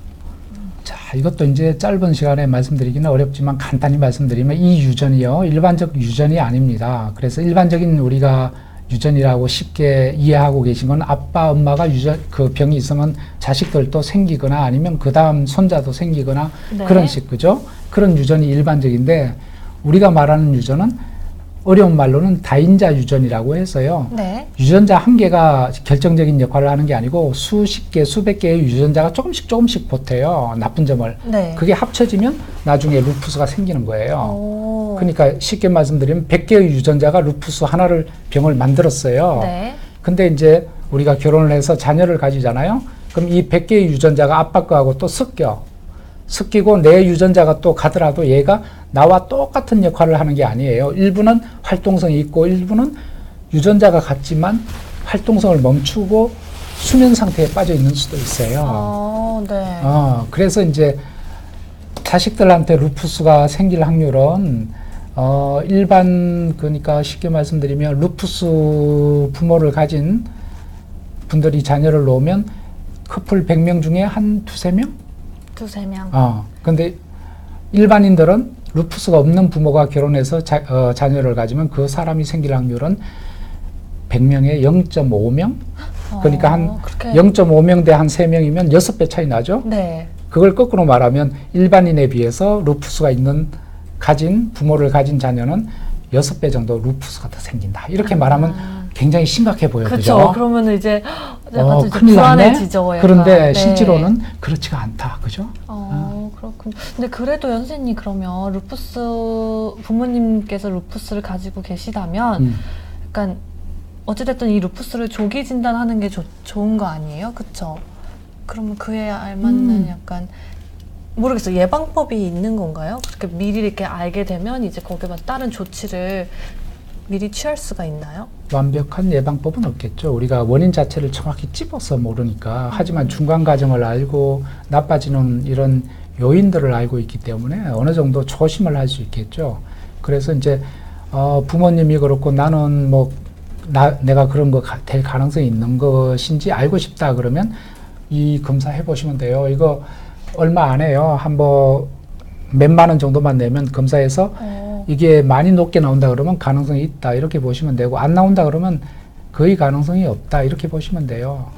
자, 이것도 이제 짧은 시간에 말씀드리기는 어렵지만 간단히 말씀드리면 이 유전이요. 일반적 유전이 아닙니다. 그래서 일반적인 우리가 유전이라고 쉽게 이해하고 계신 건 아빠, 엄마가 그 병이 있으면 자식들도 생기거나 아니면 그 다음 손자도 생기거나 네. 그런 식, 그죠? 그런 유전이 일반적인데 우리가 말하는 유전은 어려운 말로는 다인자 유전이라고 해서요. 네. 유전자 한 개가 결정적인 역할을 하는 게 아니고 수십 개, 수백 개의 유전자가 조금씩 보태요. 나쁜 점을. 네. 그게 합쳐지면 나중에 루푸스가 생기는 거예요. 오. 그러니까 쉽게 말씀드리면 100개의 유전자가 루푸스 하나를 병을 만들었어요. 네. 근데 이제 우리가 결혼을 해서 자녀를 가지잖아요. 그럼 이 100개의 유전자가 아빠 거하고 또 섞이고 내 유전자가 또 가더라도 얘가 나와 똑같은 역할을 하는 게 아니에요. 일부는 활동성이 있고 일부는 유전자가 같지만 활동성을 멈추고 수면 상태에 빠져 있는 수도 있어요. 네. 그래서 이제 자식들한테 루푸스가 생길 확률은 일반 그러니까 쉽게 말씀드리면 루푸스 부모를 가진 분들이 자녀를 놓으면 커플 100명 중에 한 두세 명? 두세 명. 근데 일반인들은 루푸스가 없는 부모가 결혼해서 자녀를 가지면 그 사람이 생길 확률은 100명에 0.5명? 그러니까 한 그렇게. 0.5명 대 한 3명이면 6배 차이 나죠? 네. 그걸 거꾸로 말하면 일반인에 비해서 루푸스가 부모를 가진 자녀는 6배 정도 루푸스가 더 생긴다. 이렇게 말하면 굉장히 심각해 보여요. 그렇죠. 그러면 이제 약간 큰일 불안해지죠. 났네? 그런데 네. 실제로는 그렇지가 않다. 그죠? 그렇군요. 근데 그래도 선생님 그러면 부모님께서 루푸스를 가지고 계시다면 약간 어찌됐든 이 루푸스를 조기 진단하는 게 좋은 거 아니에요? 그쵸? 그러면 그에 알맞는 약간 모르겠어요. 예방법이 있는 건가요? 그렇게 미리 이렇게 알게 되면 이제 거기에 맞 다른 조치를 미리 취할 수가 있나요? 완벽한 예방법은 없겠죠. 우리가 원인 자체를 정확히 찝어서 모르니까. 하지만 중간 과정을 알고 나빠지는 이런 요인들을 알고 있기 때문에 어느 정도 조심을 할 수 있겠죠. 그래서 이제 부모님이 그렇고 나는 내가 그런 거 될 가능성이 있는 것인지 알고 싶다 그러면 이 검사 해보시면 돼요. 이거 얼마 안 해요. 몇만 원 정도만 내면 검사해서 이게 많이 높게 나온다 그러면 가능성이 있다 이렇게 보시면 되고 안 나온다 그러면 거의 가능성이 없다 이렇게 보시면 돼요.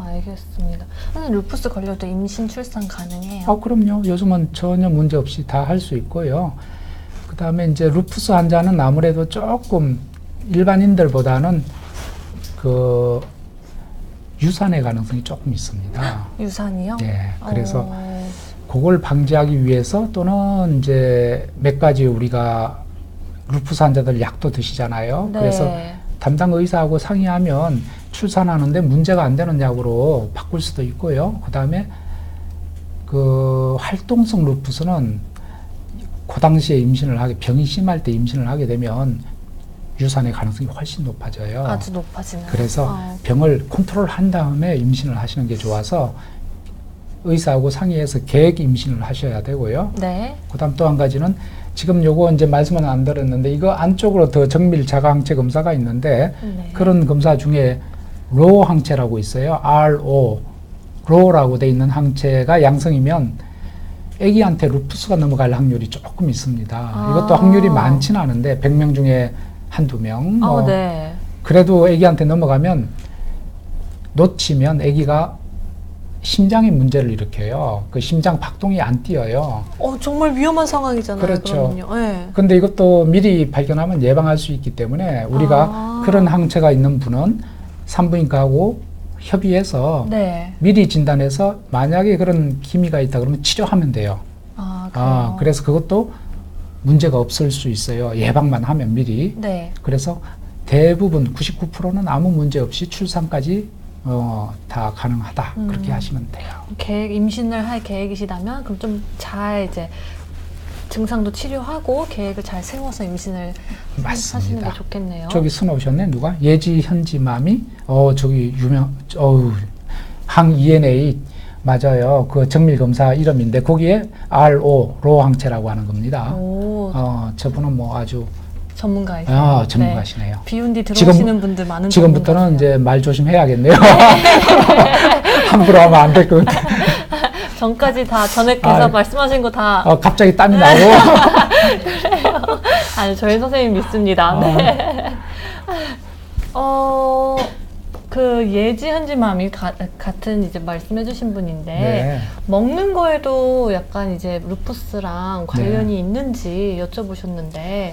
알겠습니다. 선생님 루푸스 걸려도 임신 출산 가능해요? 그럼요. 요즘은 전혀 문제 없이 다 할 수 있고요. 그 다음에 이제 루푸스 환자는 아무래도 조금 일반인들보다는 그 유산의 가능성이 조금 있습니다. 유산이요? 네. 그래서 그걸 방지하기 위해서 또는 이제 몇 가지 우리가 루푸스 환자들 약도 드시잖아요. 네. 그래서 담당 의사하고 상의하면 출산하는데 문제가 안 되는 약으로 바꿀 수도 있고요. 그 다음에 그 활동성 루푸스는 그 당시에 병이 심할 때 임신을 하게 되면 유산의 가능성이 훨씬 높아져요. 아주 높아지나요? 그래서 병을 컨트롤한 다음에 임신을 하시는 게 좋아서 의사하고 상의해서 계획 임신을 하셔야 되고요. 네. 그다음 또 한 가지는 지금 요거 이제 말씀은 안 드렸는데 이거 안쪽으로 더 정밀 자가 항체 검사가 있는데 네. 그런 검사 중에 로 항체라고 있어요. RO 로라고 돼 있는 항체가 양성이면 아기한테 루푸스가 넘어갈 확률이 조금 있습니다. 이것도 확률이 많지는 않은데 100명 중에 한두 명. 네. 그래도 아기한테 넘어가면 놓치면 아기가 심장에 문제를 일으켜요. 그 심장 박동이 안 뛰어요. 정말 위험한 상황이잖아요. 그렇죠. 그러면요. 네. 근데 이것도 미리 발견하면 예방할 수 있기 때문에 우리가 그런 항체가 있는 분은 산부인과하고 협의해서 네. 미리 진단해서 만약에 그런 기미가 있다 그러면 치료하면 돼요. 그래서 그것도 문제가 없을 수 있어요. 예방만 하면 미리. 네. 그래서 대부분 99%는 아무 문제 없이 출산까지 다 가능하다. 그렇게 하시면 돼요. 임신을 할 계획이시다면 그럼 좀 잘 이제 증상도 치료하고 계획을 잘 세워서 임신을 하시는 게 좋겠네요. 저기 순 오셨네 누가? 예지 현지맘이 저기 항 ENA 맞아요. 그 정밀 검사 이름인데 거기에 RO 로 항체라고 하는 겁니다. 저분은 아주 전문가이시네요. 전문가시네요. 비운 뒤 들어오시는 분들 많은 지금부터는 이제 말 조심해야겠네요. 함부로 하면 안 될 것 같아요. 전까지 다 전액해서 말씀하신 거 다. 갑자기 땀이 나고. 그래요. 아니 저희 선생님 믿습니다. 네. 그 예지 현지맘이 같은 이제 말씀해주신 분인데 네. 먹는 거에도 약간 이제 루푸스랑 관련이 있는지 여쭤보셨는데.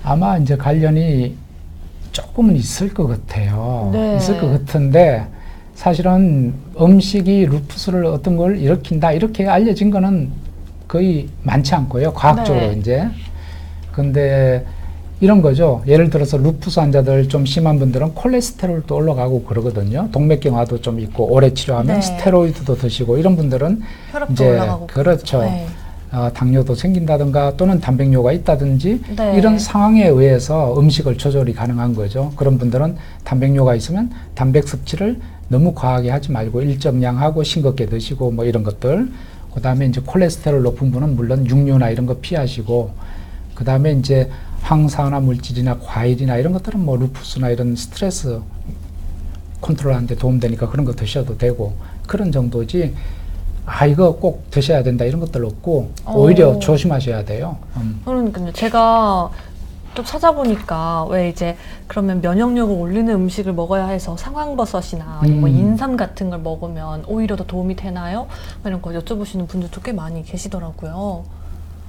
아마 이제 관련이 조금은 있을 것 같아요. 네. 있을 것 같은데 사실은 음식이 루푸스를 어떤 걸 일으킨다 이렇게 알려진 거는 거의 많지 않고요. 과학적으로 네. 이제. 근데 이런 거죠. 예를 들어서 루푸스 환자들 좀 심한 분들은 콜레스테롤도 올라가고 그러거든요. 동맥경화도 좀 있고 오래 치료하면 네. 스테로이드도 드시고 이런 분들은 혈압도 이제 올라가고 그렇죠. 네. 당뇨도 생긴다든가 또는 단백뇨가 있다든지 네. 이런 상황에 의해서 음식을 조절이 가능한 거죠. 그런 분들은 단백뇨가 있으면 단백 섭취를 너무 과하게 하지 말고 일정량 하고 싱겁게 드시고 뭐 이런 것들. 그 다음에 이제 콜레스테롤 높은 분은 물론 육류나 이런 거 피하시고, 그 다음에 이제 항산화 물질이나 과일이나 이런 것들은 뭐 루푸스나 이런 스트레스 컨트롤하는 데 도움되니까 그런 거 드셔도 되고 그런 정도지. 이거 꼭 드셔야 된다 이런 것들 없고 오히려 조심하셔야 돼요. 그러니까요. 제가 또 찾아보니까 왜 이제 그러면 면역력을 올리는 음식을 먹어야 해서 상황버섯이나 아니면 뭐 인삼 같은 걸 먹으면 오히려 더 도움이 되나요? 이런 거 여쭤보시는 분들도 꽤 많이 계시더라고요.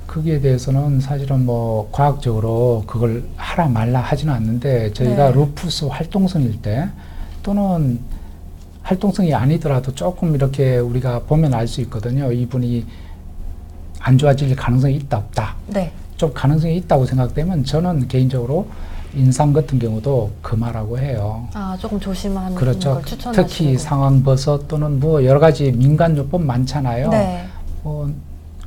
거기에 대해서는 사실은 뭐 과학적으로 그걸 하라 말라 하지는 않는데 저희가 네. 루푸스 활동성일 때 또는 활동성이 아니더라도 조금 이렇게 우리가 보면 알 수 있거든요. 이분이 안 좋아질 가능성이 있다 없다. 네. 좀 가능성이 있다고 생각되면 저는 개인적으로 인삼 같은 경우도 금하라고 해요. 조금 조심하는 그렇죠. 걸 추천하시는 특히 상황버섯 또는 뭐 여러 가지 민간요법 많잖아요. 네.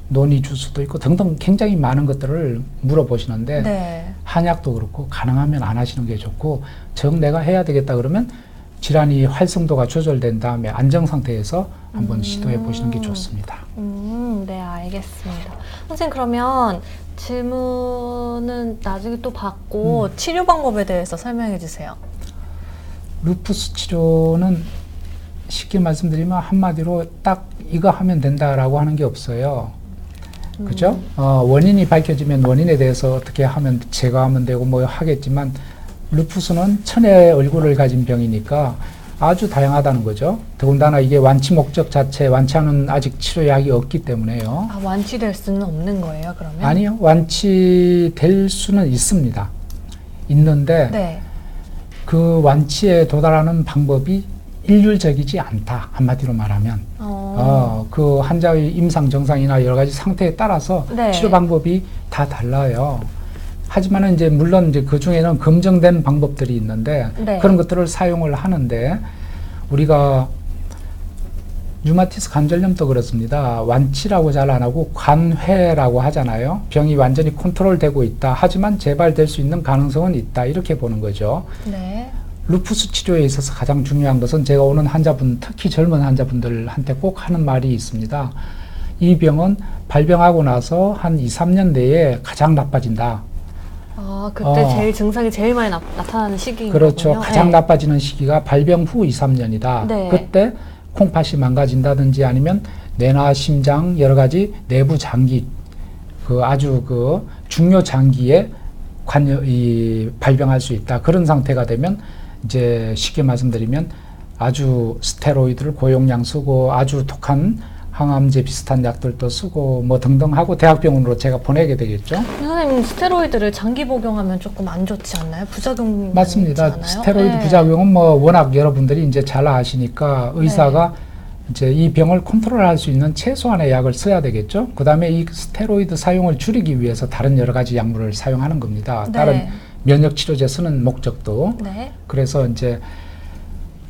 논이 주스도 있고 등등 굉장히 많은 것들을 물어보시는데 네. 한약도 그렇고 가능하면 안 하시는 게 좋고 정 내가 해야 되겠다 그러면 질환이 활성도가 조절된 다음에 안정 상태에서 한번 시도해 보시는 게 좋습니다. 네, 알겠습니다. 선생님, 그러면 질문은 나중에 또 받고 치료 방법에 대해서 설명해 주세요. 루푸스 치료는 쉽게 말씀드리면 한마디로 딱 이거 하면 된다라고 하는 게 없어요. 그죠? 원인이 밝혀지면 원인에 대해서 어떻게 하면 제거하면 되고 뭐 하겠지만 루푸스는 천의 얼굴을 가진 병이니까 아주 다양하다는 거죠. 더군다나 이게 완치 목적 자체, 완치하는 아직 치료약이 없기 때문에요. 완치될 수는 없는 거예요, 그러면? 아니요. 완치될 수는 있습니다. 있는데 네. 그 완치에 도달하는 방법이 일률적이지 않다. 한마디로 말하면. 그 환자의 임상 정상이나 여러 가지 상태에 따라서 네. 치료 방법이 다 달라요. 하지만은 이제 물론 이제 그 중에는 검증된 방법들이 있는데 네. 그런 것들을 사용을 하는데 우리가 류마티스 관절염도 그렇습니다. 완치라고 잘 안 하고 관회라고 하잖아요. 병이 완전히 컨트롤되고 있다. 하지만 재발될 수 있는 가능성은 있다. 이렇게 보는 거죠. 네. 루푸스 치료에 있어서 가장 중요한 것은 제가 오는 환자분, 특히 젊은 환자분들한테 꼭 하는 말이 있습니다. 이 병은 발병하고 나서 한 2, 3년 내에 가장 나빠진다. 그때 제일 증상이 제일 많이 나타나는 시기인 그렇죠. 거군요. 가장 네. 나빠지는 시기가 발병 후 2, 3년이다. 네. 그때 콩팥이 망가진다든지 아니면 뇌나 심장 여러 가지 내부 장기, 아주 중요 장기에 발병할 수 있다. 그런 상태가 되면 이제 쉽게 말씀드리면 아주 스테로이드를 고용량 쓰고 아주 독한 항암제 비슷한 약들도 쓰고 뭐 등등 하고 대학병원으로 제가 보내게 되겠죠. 선생님, 스테로이드를 장기 복용하면 조금 안 좋지 않나요? 부작용이 맞습니다. 많지 않아요? 스테로이드 네. 부작용은 뭐 워낙 여러분들이 이제 잘 아시니까 의사가 이제 이 병을 컨트롤할 수 있는 최소한의 약을 써야 되겠죠. 그 다음에 이 스테로이드 사용을 줄이기 위해서 다른 여러 가지 약물을 사용하는 겁니다. 네. 다른 면역 치료제 쓰는 목적도. 네. 그래서 이제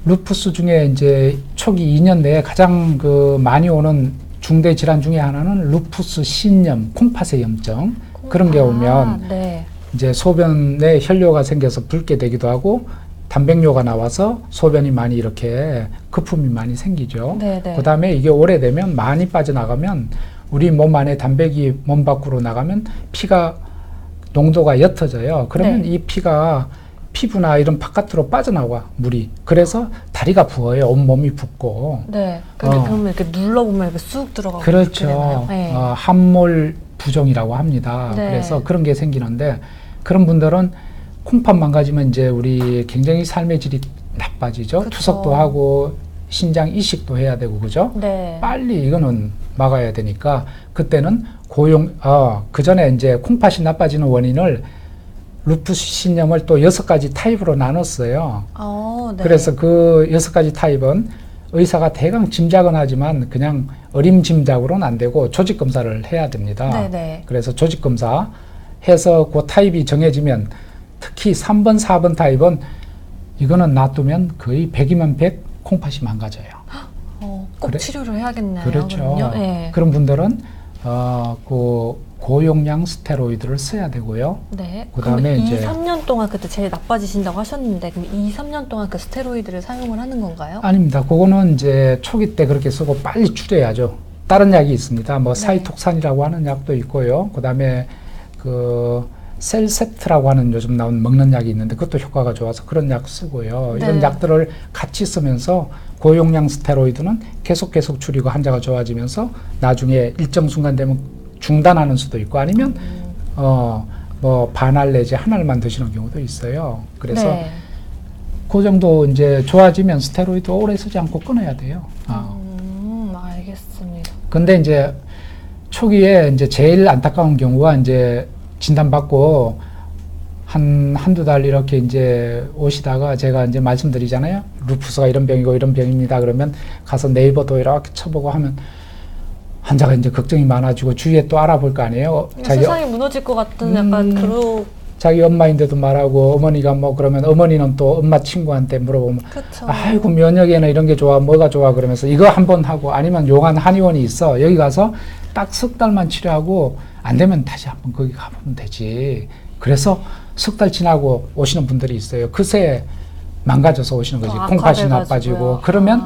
루푸스 중에 이제 초기 2년 내에 가장 많이 오는 중대 질환 중에 하나는 루푸스 신염, 콩팥의 염증. 그런 게 오면 네. 이제 소변에 혈뇨가 생겨서 붉게 되기도 하고 단백뇨가 나와서 소변이 많이 이렇게 거품이 많이 생기죠. 네네. 그 다음에 이게 오래되면 많이 빠져나가면 우리 몸 안에 단백이 몸 밖으로 나가면 피가 농도가 옅어져요. 그러면 네. 이 피가 피부나 이런 바깥으로 빠져나와 물이. 그래서 다리가 부어요. 온몸이 붓고. 네. 그러면 이렇게 눌러보면 이렇게 쑥 들어가고 그렇죠. 그렇게 되나요? 네. 함몰 부종이라고 합니다. 네. 그래서 그런 게 생기는데 그런 분들은 콩팥 망가지면 이제 우리 굉장히 삶의 질이 나빠지죠. 그쵸. 투석도 하고 신장 이식도 해야 되고 그죠? 네. 빨리 이거는 막아야 되니까 그때는 그 전에 이제 콩팥이 나빠지는 원인을 루푸스 신염을 또 6가지 타입으로 나눴어요. 네. 그래서 그 6가지 타입은 의사가 대강 짐작은 하지만 그냥 어림 짐작으로는 안 되고 조직 검사를 해야 됩니다. 네네. 그래서 조직 검사 해서 그 타입이 정해지면 특히 3번, 4번 타입은 이거는 놔두면 거의 100이면 100 콩팥이 망가져요. 꼭 치료를 해야겠네요. 그렇죠. 네. 그런 분들은 그 고용량 스테로이드를 써야 되고요. 네. 그다음에 그럼 이제 2, 3년 동안 그때 제일 나빠지신다고 하셨는데 그럼 2, 3년 동안 그 스테로이드를 사용을 하는 건가요? 아닙니다. 그거는 이제 초기 때 그렇게 쓰고 빨리 줄여야죠. 다른 약이 있습니다. 뭐 사이톡산이라고 하는 약도 있고요. 그다음에 그 셀셉트라고 하는 요즘 나온 먹는 약이 있는데 그것도 효과가 좋아서 그런 약 쓰고요. 네. 이런 약들을 같이 쓰면서 고용량 스테로이드는 계속 줄이고 환자가 좋아지면서 나중에 일정 순간 되면 중단하는 수도 있고 아니면 뭐 반알 내지 한 알만 드시는 경우도 있어요. 그래서 네. 그 정도 이제 좋아지면 스테로이드 오래 쓰지 않고 끊어야 돼요. 알겠습니다. 근데 이제 초기에 이제 제일 안타까운 경우가 이제 진단받고 한두 달 이렇게 이제 오시다가 제가 이제 말씀드리잖아요. 루푸스가 이런 병이고 이런 병입니다. 그러면 가서 네이버도 이렇게 쳐보고 하면 환자가 이제 걱정이 많아지고 주위에 또 알아볼 거 아니에요. 세상이 무너질 것 같은 약간 자기 엄마인데도 말하고 어머니가 뭐 그러면 어머니는 또 엄마 친구한테 물어보면 그쵸. 아이고 면역에는 이런 게 좋아 뭐가 좋아 그러면서 이거 한번 하고 아니면 용한 한의원이 있어 여기 가서 딱 석 달만 치료하고 안 되면 다시 한번 거기 가보면 되지. 그래서 석 달 지나고 오시는 분들이 있어요. 그새 망가져서 오시는 거지. 콩팥이 나빠지고 그러면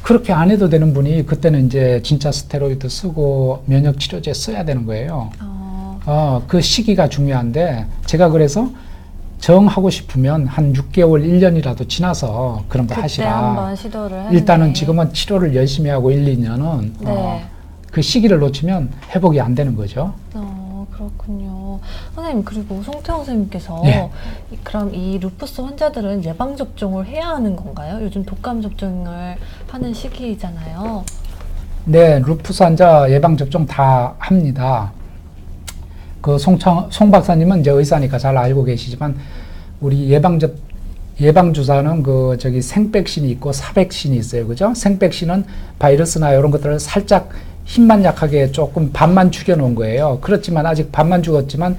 그렇게 안 해도 되는 분이 그때는 이제 진짜 스테로이드 쓰고 면역 치료제 써야 되는 거예요. 그 시기가 중요한데 제가 그래서 정하고 싶으면 한 6개월, 1년이라도 지나서 그런 거 하시라. 한번 시도를 했네. 일단은 지금은 치료를 열심히 하고 1, 2년은 네. 그 시기를 놓치면 회복이 안 되는 거죠. 그렇군요. 선생님 그리고 송태영 선생님께서 네. 그럼 이 루푸스 환자들은 예방 접종을 해야 하는 건가요? 요즘 독감 접종을 하는 시기잖아요. 네, 루푸스 환자 예방 접종 다 합니다. 그 송 박사님은 이제 의사니까 잘 알고 계시지만 우리 예방 주사는 그 저기 생백신이 있고 사백신이 있어요, 그죠? 생백신은 바이러스나 이런 것들을 살짝 힘만 약하게 조금 반만 죽여놓은 거예요. 그렇지만 아직 반만 죽었지만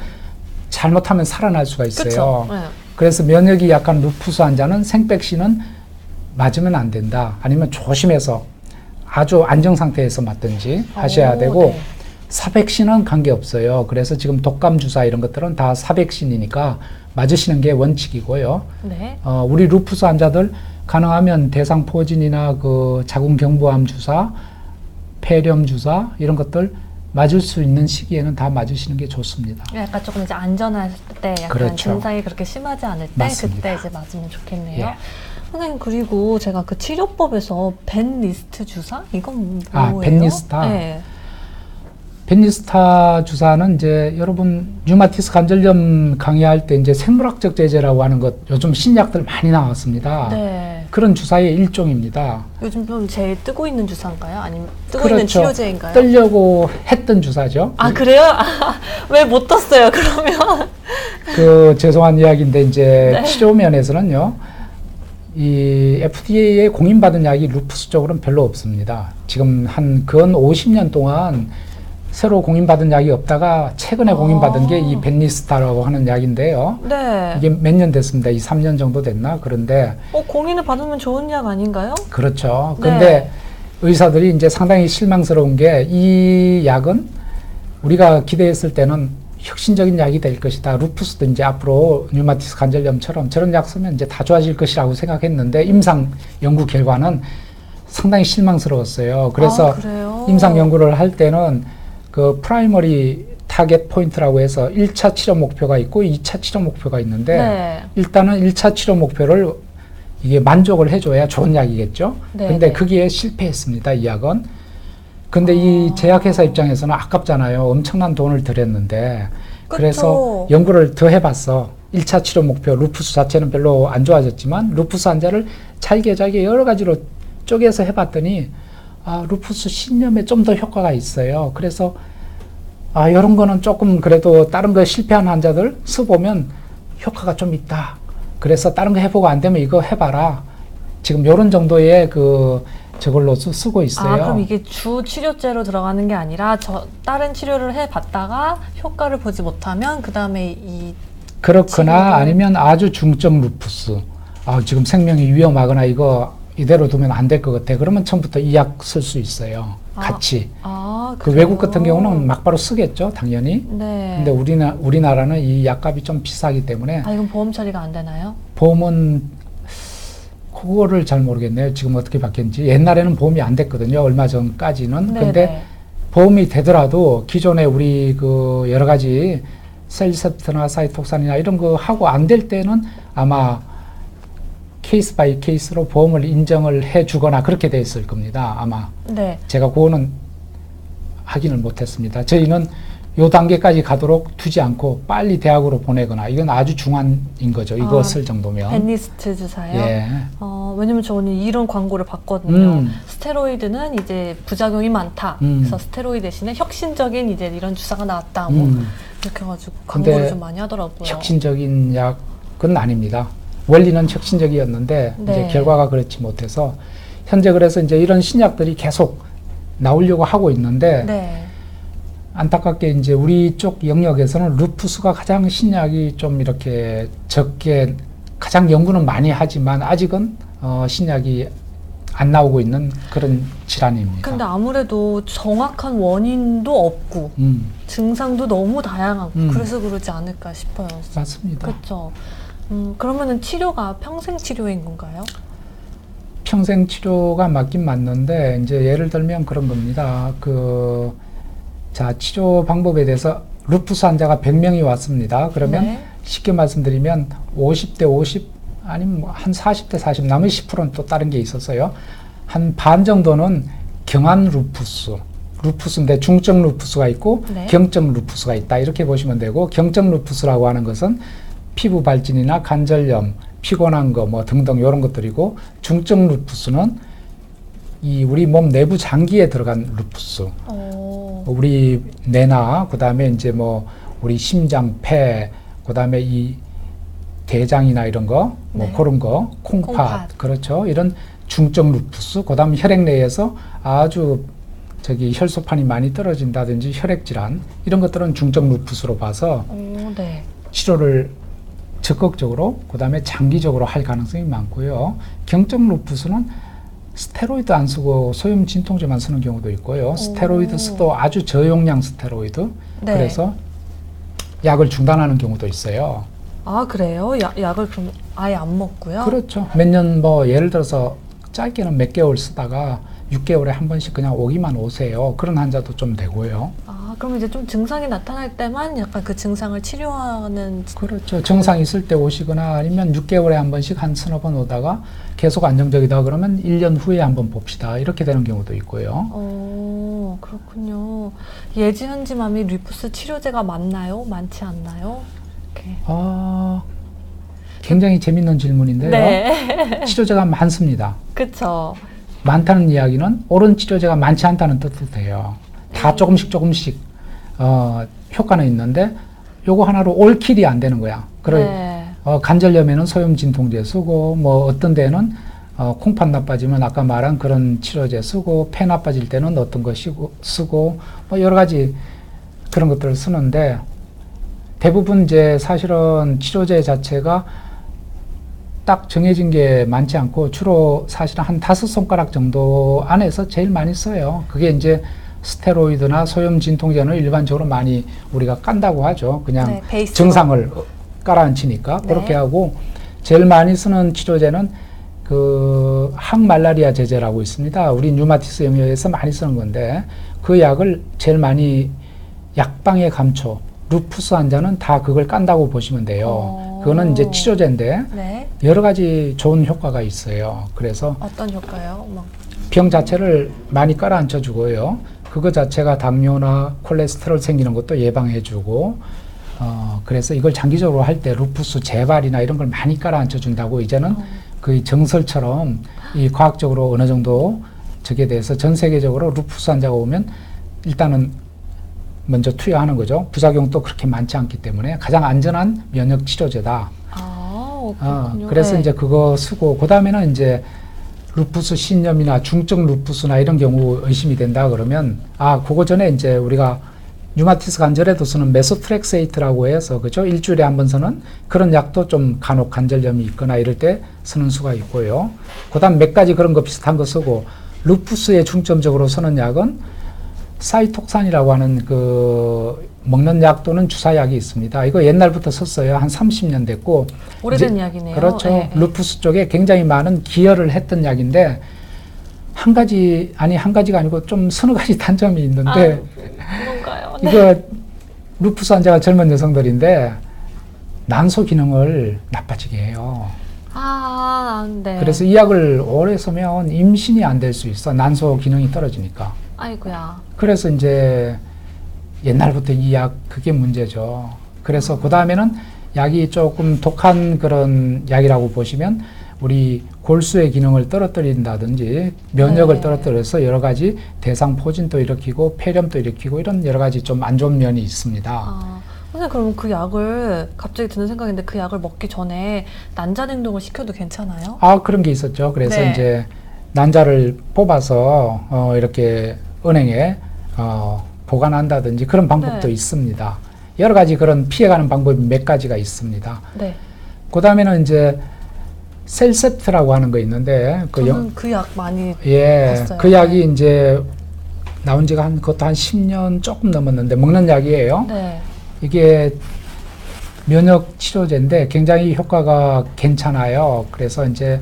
잘못하면 살아날 수가 있어요. 네. 그래서 면역이 약한 루푸스 환자는 생백신은 맞으면 안 된다. 아니면 조심해서 아주 안정 상태에서 맞든지 하셔야 되고 네. 사백신은 관계없어요. 그래서 지금 독감 주사 이런 것들은 다 사백신이니까 맞으시는 게 원칙이고요. 네. 우리 루푸스 환자들 가능하면 대상포진이나 그 자궁경부암 주사, 폐렴 주사 이런 것들 맞을 수 있는 시기에는 다 맞으시는 게 좋습니다. 약간 조금 이제 안전할 때 약간 그렇죠. 증상이 그렇게 심하지 않을 때 맞습니다. 그때 이제 맞으면 좋겠네요. 예. 선생님 그리고 제가 그 치료법에서 벤리스트 주사 이건 뭐예요? 벤리스타. 네. 벤리스타 주사는 이제 여러분 류마티스 관절염 강의할 때 이제 생물학적 제제라고 하는 것 요즘 신약들 많이 나왔습니다. 네. 그런 주사의 일종입니다. 요즘 좀 제일 뜨고 있는 주사인가요? 아니면 뜨고 그렇죠. 있는 치료제인가요? 뜨려고 했던 주사죠. 아 그래요? 왜 못 떴어요? 그러면 그 죄송한 이야기인데 이제 네. 치료 면에서는요. 이 FDA에 공인받은 약이 루푸스 쪽으로는 별로 없습니다. 지금 한 근 50년 동안 새로 공인받은 약이 없다가 최근에 공인받은 게 이 벤리스타라고 하는 약인데요. 네. 이게 몇 년 됐습니다. 3년 정도 됐나? 그런데 공인을 받으면 좋은 약 아닌가요? 그렇죠. 네. 근데 의사들이 이제 상당히 실망스러운 게 이 약은 우리가 기대했을 때는 혁신적인 약이 될 것이다. 루푸스도 이제 앞으로 류마티스 관절염처럼 저런 약 쓰면 이제 다 좋아질 것이라고 생각했는데 임상 연구 결과는 상당히 실망스러웠어요. 그래서 그래요? 임상 연구를 할 때는 그 프라이머리 타겟 포인트라고 해서 1차 치료 목표가 있고 2차 치료 목표가 있는데 네. 일단은 1차 치료 목표를 이게 만족을 해줘야 좋은 약이겠죠. 네, 근데 네. 그게 실패했습니다. 이 약은. 근데 이 제약회사 입장에서는 아깝잖아요. 엄청난 돈을 들였는데. 그래서 연구를 더 해봤어. 1차 치료 목표 루푸스 자체는 별로 안 좋아졌지만 루푸스 환자를 잘게 여러 가지로 쪼개서 해봤더니 루푸스 신염에 좀 더 효과가 있어요. 그래서 이런 거는 조금 그래도 다른 거 실패한 환자들 써보면 효과가 좀 있다. 그래서 다른 거 해보고 안 되면 이거 해봐라. 지금 요런 정도의 그 저걸로 쓰고 있어요. 아, 그럼 이게 주 치료제로 들어가는 게 아니라 다른 치료를 해봤다가 효과를 보지 못하면 그 다음에 이 그렇거나 치료를- 아니면 아주 중증 루푸스. 지금 생명이 위험하거나 이거 이대로 두면 안 될 것 같아. 그러면 처음부터 이 약 쓸 수 있어요. 같이. 그 그래요? 외국 같은 경우는 막바로 쓰겠죠, 당연히. 네. 근데 우리나라는 이 약값이 좀 비싸기 때문에 이건 보험 처리가 안 되나요? 보험은 그거를 잘 모르겠네요. 지금 어떻게 바뀌었는지. 옛날에는 보험이 안 됐거든요. 얼마 전까지는. 네, 근데 네. 보험이 되더라도 기존에 우리 그 여러 가지 셀셉트나 사이톡산이나 이런 거 하고 안 될 때는 아마 케이스 바이 케이스로 보험을 인정을 해 주거나 그렇게 돼 있을 겁니다. 아마. 네. 제가 그거는 확인을 못 했습니다. 저희는 요 단계까지 가도록 두지 않고 빨리 대학으로 보내거나 이건 아주 중환인 거죠. 이거 쓸 정도면. 벤리스트 주사요? 예. 왜냐면 저는 이런 광고를 봤거든요. 음. 스테로이드는 이제 부작용이 많다. 그래서 스테로이드 대신에 혁신적인 이제 이런 주사가 나왔다. 뭐 이렇게 해가지고 광고를 근데 좀 많이 하더라고요. 혁신적인 약은 아닙니다. 원리는 혁신적이었는데 네. 이제 결과가 그렇지 못해서 현재 그래서 이제 이런 신약들이 계속 나오려고 하고 있는데 네. 안타깝게 이제 우리 쪽 영역에서는 루푸스가 가장 신약이 좀 이렇게 적게 가장 연구는 많이 하지만 아직은 신약이 안 나오고 있는 그런 질환입니다. 근데 아무래도 정확한 원인도 없고 증상도 너무 다양하고 그래서 그러지 않을까 싶어요. 맞습니다. 그렇죠. 그러면은 치료가 평생 치료인 건가요? 평생 치료가 맞긴 맞는데 이제 예를 들면 그런 겁니다. 치료 방법에 대해서 루푸스 환자가 100명이 왔습니다. 그러면 네. 쉽게 말씀드리면 50대 50 아니면 한 40대 40 나머지 10%는 또 다른 게 있었어요. 한 반 정도는 경한 루푸스인데 중증 루푸스가 있고 네. 경증 루푸스가 있다. 이렇게 보시면 되고 경증 루푸스라고 하는 것은 피부 발진이나 관절염, 피곤한 거 뭐 등등 이런 것들이고 중증 루푸스는 이 우리 몸 내부 장기에 들어간 루푸스. 우리 뇌나 그다음에 이제 뭐 우리 심장, 폐, 그다음에 이 대장이나 이런 거, 뭐 네. 그런 거, 콩팥, 그렇죠. 이런 중증 루푸스, 그다음 혈액 내에서 아주 혈소판이 많이 떨어진다든지 혈액 질환 이런 것들은 중증 루푸스로 봐서 네. 치료를 적극적으로 그다음에 장기적으로 할 가능성이 많고요. 경증 루푸스는 스테로이드 안 쓰고 소염 진통제만 쓰는 경우도 있고요. 스테로이드 써도 아주 저용량 스테로이드. 네. 그래서 약을 중단하는 경우도 있어요. 그래요? 약을 그럼 아예 안 먹고요? 그렇죠. 몇 년 예를 들어서 짧게는 몇 개월 쓰다가 6개월에 한 번씩 그냥 오기만 오세요. 그런 환자도 좀 되고요. 그럼 이제 좀 증상이 나타날 때만 약간 그 증상을 치료하는. 그렇죠. 증상 있을 때 오시거나 아니면 6개월에 한 번씩 한 서너 번 오다가 계속 안정적이다 그러면 1년 후에 한번 봅시다. 이렇게 되는 경우도 있고요. 그렇군요. 예지현지맘이 루푸스 치료제가 많나요? 많지 않나요? 이렇게. 굉장히 재밌는 질문인데요. 네. 치료제가 많습니다. 그쵸. 많다는 이야기는 옳은 치료제가 많지 않다는 뜻도 돼요. 다 조금씩 효과는 있는데 요거 하나로 올킬이 안 되는 거야. 그래 관절염에는 소염 진통제 쓰고 뭐 어떤 데는 콩팥 나빠지면 아까 말한 그런 치료제 쓰고 폐 나빠질 때는 어떤 거 쓰고 뭐 여러 가지 그런 것들을 쓰는데 대부분 이제 사실은 치료제 자체가 딱 정해진 게 많지 않고 주로 사실은 한 5손가락 정도 안에서 제일 많이 써요. 그게 이제 스테로이드나 소염 진통제는 일반적으로 많이 우리가 깐다고 하죠. 그냥 증상을 깔아앉히니까 그렇게 하고 제일 많이 쓰는 치료제는 항말라리아 제제라고 있습니다. 우리 류마티스 영역에서 많이 쓰는 건데 그 약을 제일 많이 약방의 감초 루푸스 환자는 다 그걸 깐다고 보시면 돼요. 그거는 이제 치료제인데 여러 가지 좋은 효과가 있어요. 그래서 어떤 효과요? 병 자체를 많이 깔아앉혀 주고요. 그거 자체가 당뇨나 콜레스테롤 생기는 것도 예방해주고, 그래서 이걸 장기적으로 할 때 루푸스 재발이나 이런 걸 많이 깔아앉혀 준다고 이제는 거의 정설처럼 이 과학적으로 어느 정도 저게 대해서 전 세계적으로 루푸스 환자가 오면 일단은 먼저 투여하는 거죠. 부작용도 그렇게 많지 않기 때문에 가장 안전한 면역 치료제다. 그렇군요. 그래서 이제 그거 쓰고 그 다음에는 이제 루푸스 신염이나 중증 루푸스나 이런 경우 의심이 된다 그러면 그거 전에 이제 우리가 류마티스 관절에도 쓰는 메소트렉세이트라고 해서 그죠? 일주일에 한 번 쓰는 그런 약도 좀 간혹 관절염이 있거나 이럴 때 쓰는 수가 있고요. 그다음 몇 가지 그런 거 비슷한 거 쓰고 루푸스에 중점적으로 쓰는 약은 사이톡산이라고 하는 그 먹는 약 또는 주사약이 있습니다. 이거 옛날부터 썼어요. 한 30년 됐고. 오래된 약이네요. 그렇죠. 예, 예. 루푸스 쪽에 굉장히 많은 기여를 했던 약인데 한 가지가 아니고 좀 서너 가지 단점이 있는데 그런가요? 네. 이거 루푸스 환자가 젊은 여성들인데 난소 기능을 나빠지게 해요. 네. 그래서 이 약을 오래 쓰면 임신이 안 될 수 있어. 난소 기능이 떨어지니까. 아이고야. 그래서 이제 옛날부터 이 약 그게 문제죠. 그래서 그 다음에는 약이 조금 독한 그런 약이라고 보시면 우리 골수의 기능을 떨어뜨린다든지 면역을 네. 떨어뜨려서 여러 가지 대상포진도 일으키고 폐렴도 일으키고 이런 여러 가지 좀 안 좋은 면이 있습니다. 선생님 그럼 그 약을 갑자기 드는 생각인데 그 약을 먹기 전에 난자 냉동을 시켜도 괜찮아요? 그런 게 있었죠. 그래서 네. 이제 난자를 뽑아서 이렇게 은행에 보관한다든지 그런 방법도 네. 있습니다. 여러 가지 그런 피해가는 방법이 몇 가지가 있습니다. 네. 그 다음에는 이제 셀셉트라고 하는 거 있는데 저는 그 약 많이 봤어요. 그 약이 이제 나온 지가 그것도 한 10년 조금 넘었는데 먹는 약이에요. 네. 이게 면역 치료제인데 굉장히 효과가 괜찮아요. 그래서 이제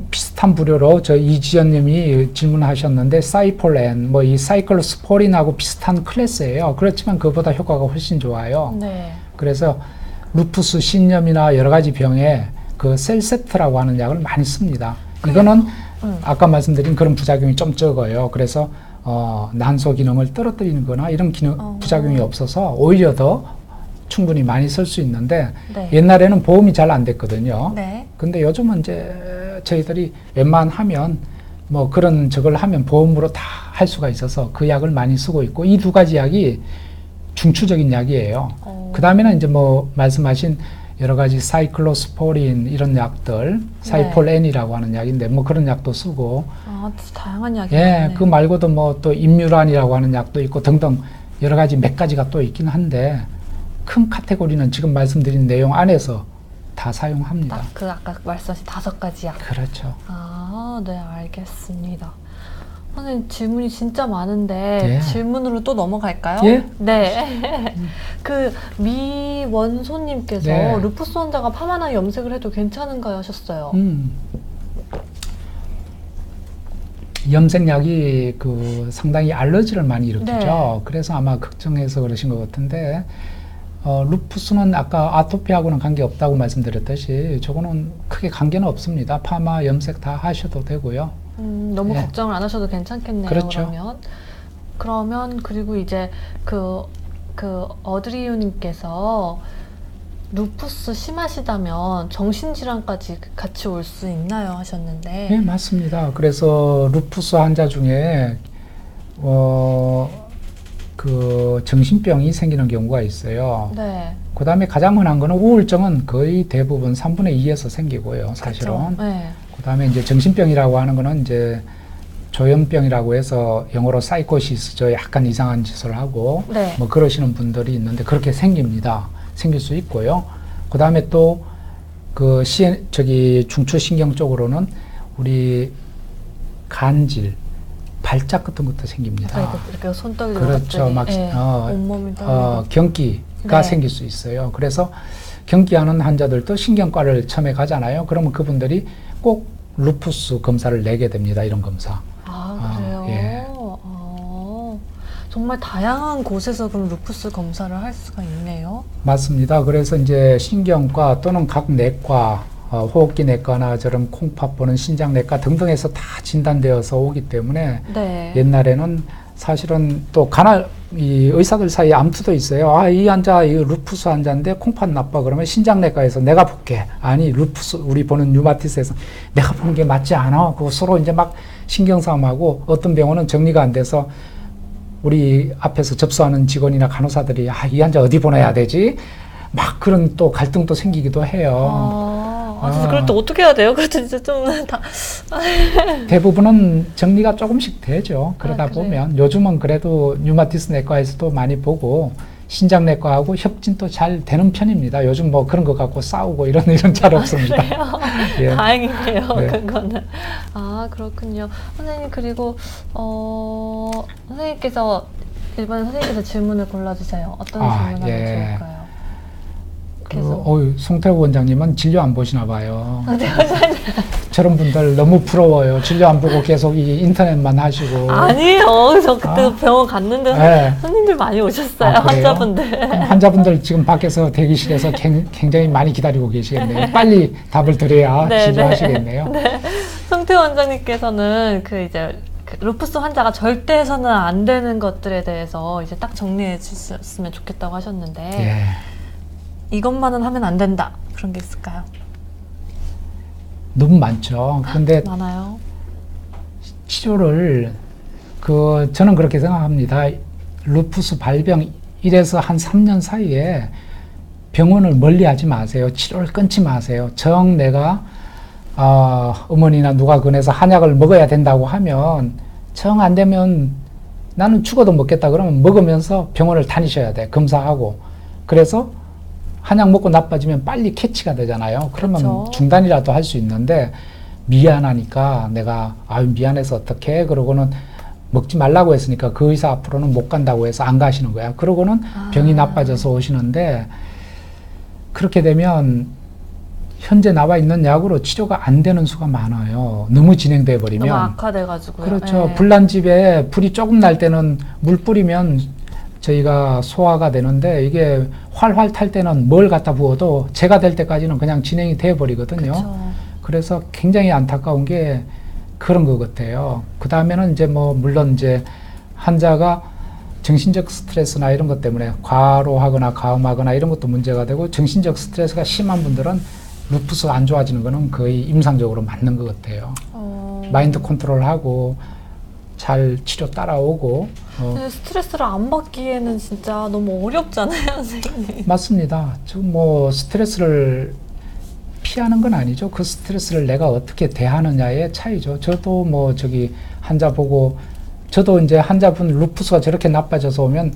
비슷한 부류로 저 이지연님이 질문하셨는데 사이폴렌, 뭐 이 사이클로스포린하고 비슷한 클래스예요. 그렇지만 그보다 효과가 훨씬 좋아요. 네. 그래서 루푸스 신염이나 여러 가지 병에 그 셀셉트라고 하는 약을 많이 씁니다. 이거는 아까 말씀드린 그런 부작용이 좀 적어요. 그래서 난소 기능을 떨어뜨리는 거나 이런 부작용이 없어서 오히려 더 충분히 많이 쓸 수 있는데 네. 옛날에는 보험이 잘 안 됐거든요. 네. 근데 요즘은 이제 저희들이 웬만하면 뭐 그런 저걸 하면 보험으로 다 할 수가 있어서 그 약을 많이 쓰고 있고 이 두 가지 약이 중추적인 약이에요. 그 다음에는 이제 뭐 말씀하신 여러 가지 사이클로스포린 이런 약들, 사이폴엔이라고 하는 약인데 뭐 그런 약도 쓰고 진짜 다양한 약이 많네요. 그 말고도 뭐 또 임뮤란이라고 하는 약도 있고 등등 여러 가지 몇 가지가 또 있긴 한데 큰 카테고리는 지금 말씀드린 내용 안에서 다 사용합니다. 딱 그 아까 말씀하신 5가지 약. 그렇죠. 네, 알겠습니다. 선생님 질문이 진짜 많은데 예. 질문으로 또 넘어갈까요? 예? 네. 그 미원소님께서 네. 루푸스 환자가 파마나 염색을 해도 괜찮은가요 하셨어요. 염색약이 그 상당히 알러지를 많이 일으키죠. 네. 그래서 아마 걱정해서 그러신 것 같은데 루푸스는 아까 아토피하고는 관계없다고 말씀드렸듯이 저거는 크게 관계는 없습니다. 파마, 염색 다 하셔도 되고요. 너무 걱정을 안 하셔도 괜찮겠네요. 그렇죠. 그러면 그리고 이제 그 어드리유님께서 루푸스 심하시다면 정신질환까지 같이 올 수 있나요 하셨는데. 네, 맞습니다. 그래서 루푸스 환자 중에 그 정신병이 생기는 경우가 있어요. 네. 그 다음에 가장 흔한 거는 우울증은 거의 대부분 3분의 2에서 생기고요, 사실은. 네. 그 다음에 이제 정신병이라고 하는 거는 이제 조현병이라고 해서 영어로 사이코시스, 저 약간 이상한 짓을 하고 네. 뭐 그러시는 분들이 있는데 그렇게 생깁니다. 생길 수 있고요. 그 다음에 또 그 중추신경 쪽으로는 우리 간질, 발작 같은 것도 생깁니다. 이렇게 손 떨리고 그렇죠. 막 온몸이 떨리고. 경기가 네. 생길 수 있어요. 그래서 경기하는 환자들도 신경과를 처음에 가잖아요. 그러면 그분들이 꼭 루푸스 검사를 내게 됩니다. 이런 검사. 그래요? 예. 정말 다양한 곳에서 그럼 루푸스 검사를 할 수가 있네요. 맞습니다. 그래서 이제 신경과 또는 각 내과, 호흡기 내과나 저런 콩팥 보는 신장내과 등등에서 다 진단되어서 오기 때문에 네. 옛날에는 사실은 또 이 의사들 사이에 암투도 있어요. 이 환자 이 루푸스 환자인데 콩팥 나빠 그러면 신장내과에서 내가 볼게. 아니 루푸스 우리 보는 류마티스에서 내가 보는 게 맞지 않아. 그거 서로 이제 막 신경싸움하고 어떤 병원은 정리가 안 돼서 우리 앞에서 접수하는 직원이나 간호사들이 이 환자 어디 보내야 되지? 막 그런 또 갈등도 생기기도 해요. 아, 진짜 그럴 때 어떻게 해야 돼요? 그래도 진짜 좀 다. 대부분은 정리가 조금씩 되죠. 그러다 그래요? 보면 요즘은 그래도 류마티스 내과에서도 많이 보고 신장 내과하고 협진도 잘 되는 편입니다. 요즘 뭐 그런 거 갖고 싸우고 이런 일은 잘 없습니다. 그래요? 예. 다행이네요. 네. 그거는. 아, 그렇군요. 선생님, 그리고 선생님께서 이번에 선생님께서 질문을 골라주세요. 어떤 질문하면 좋을까요? 송태호 원장님은 진료 안 보시나 봐요. 네, 저런 분들 너무 부러워요. 진료 안 보고 계속 이 인터넷만 하시고. 아니에요. 저 그때 병원 갔는데 네. 손님들 많이 오셨어요. 아, 그래요? 환자분들. 그럼 환자분들 지금 밖에서 대기실에서 굉장히 많이 기다리고 계시겠네요. 빨리 답을 드려야 네, 진료하시겠네요. 네. 송태호 원장님께서는 그 이제 루푸스 환자가 절대 해서는 안 되는 것들에 대해서 이제 딱 정리해 주셨으면 좋겠다고 하셨는데 예. 이것만은 하면 안 된다. 그런 게 있을까요? 너무 많죠. 근데 많아요. 치료를 저는 그렇게 생각합니다. 루푸스 발병 1에서 한 3년 사이에 병원을 멀리하지 마세요. 치료를 끊지 마세요. 정 내가 어머니나 누가 권해서 한약을 먹어야 된다고 하면 정 안 되면 나는 죽어도 먹겠다 그러면 먹으면서 병원을 다니셔야 돼. 검사하고. 그래서 한약 먹고 나빠지면 빨리 캐치가 되잖아요. 그러면 그렇죠. 중단이라도 할 수 있는데 미안하니까 내가 미안해서 어떡해 그러고는 먹지 말라고 했으니까 그 의사 앞으로는 못 간다고 해서 안 가시는 거야. 그러고는 병이 나빠져서 오시는데 그렇게 되면 현재 나와 있는 약으로 치료가 안 되는 수가 많아요. 너무 진행돼 버리면. 너무 악화돼가지고요. 그렇죠. 네. 불난집에 불이 조금 날 때는 물 뿌리면 저희가 소화가 되는데 이게 활활 탈 때는 뭘 갖다 부어도 제가 될 때까지는 그냥 진행이 돼 버리거든요. 그쵸. 그래서 굉장히 안타까운 게 그런 것 같아요. 그 다음에는 이제 뭐 물론 이제 환자가 정신적 스트레스나 이런 것 때문에 과로하거나 가음하거나 이런 것도 문제가 되고 정신적 스트레스가 심한 분들은 루푸스 안 좋아지는 거는 거의 임상적으로 맞는 것 같아요. 마인드 컨트롤하고 잘 치료 따라오고 근데 스트레스를 안 받기에는 진짜 너무 어렵잖아요, 선생님. 맞습니다. 지금 뭐 스트레스를 피하는 건 아니죠. 그 스트레스를 내가 어떻게 대하느냐의 차이죠. 저도 뭐 환자 보고 저도 이제 환자분 루푸스가 저렇게 나빠져서 오면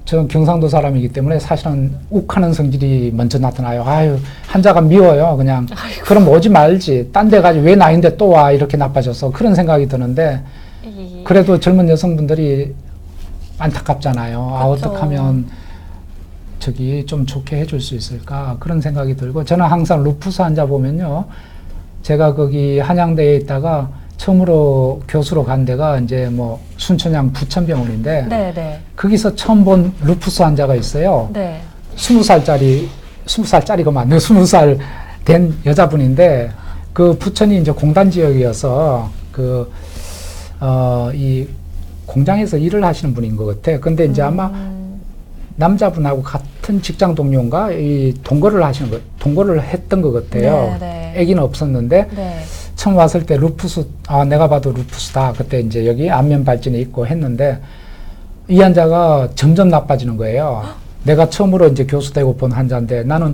저는 경상도 사람이기 때문에 사실은 욱하는 성질이 먼저 나타나요. 아유, 환자가 미워요. 그냥 아이고. 그럼 오지 말지. 딴 데 가지 왜 나인데 또 와 이렇게 나빠져서 그런 생각이 드는데 그래도 젊은 여성분들이 안타깝잖아요. 아, 그렇죠. 어떻게 하면 좀 좋게 해줄 수 있을까 그런 생각이 들고 저는 항상 루푸스 환자 보면요. 제가 거기 한양대에 있다가 처음으로 교수로 간 데가 이제 뭐 순천향 부천병원인데 네. 거기서 처음 본 루푸스 환자가 있어요. 네. 20살짜리가만 20살 된 여자분인데 그 부천이 이제 공단 지역이어서 이 공장에서 일을 하시는 분인 것 같아. 근데 이제 아마 남자분하고 같은 직장 동료인가 이 동거를 했던 것 같아요. 네. 아기는 없었는데 네. 처음 왔을 때 루푸스 내가 봐도 루푸스다. 그때 이제 여기 안면 발진이 있고 했는데 이 환자가 점점 나빠지는 거예요. 내가 처음으로 이제 교수 되고 본 환자인데 나는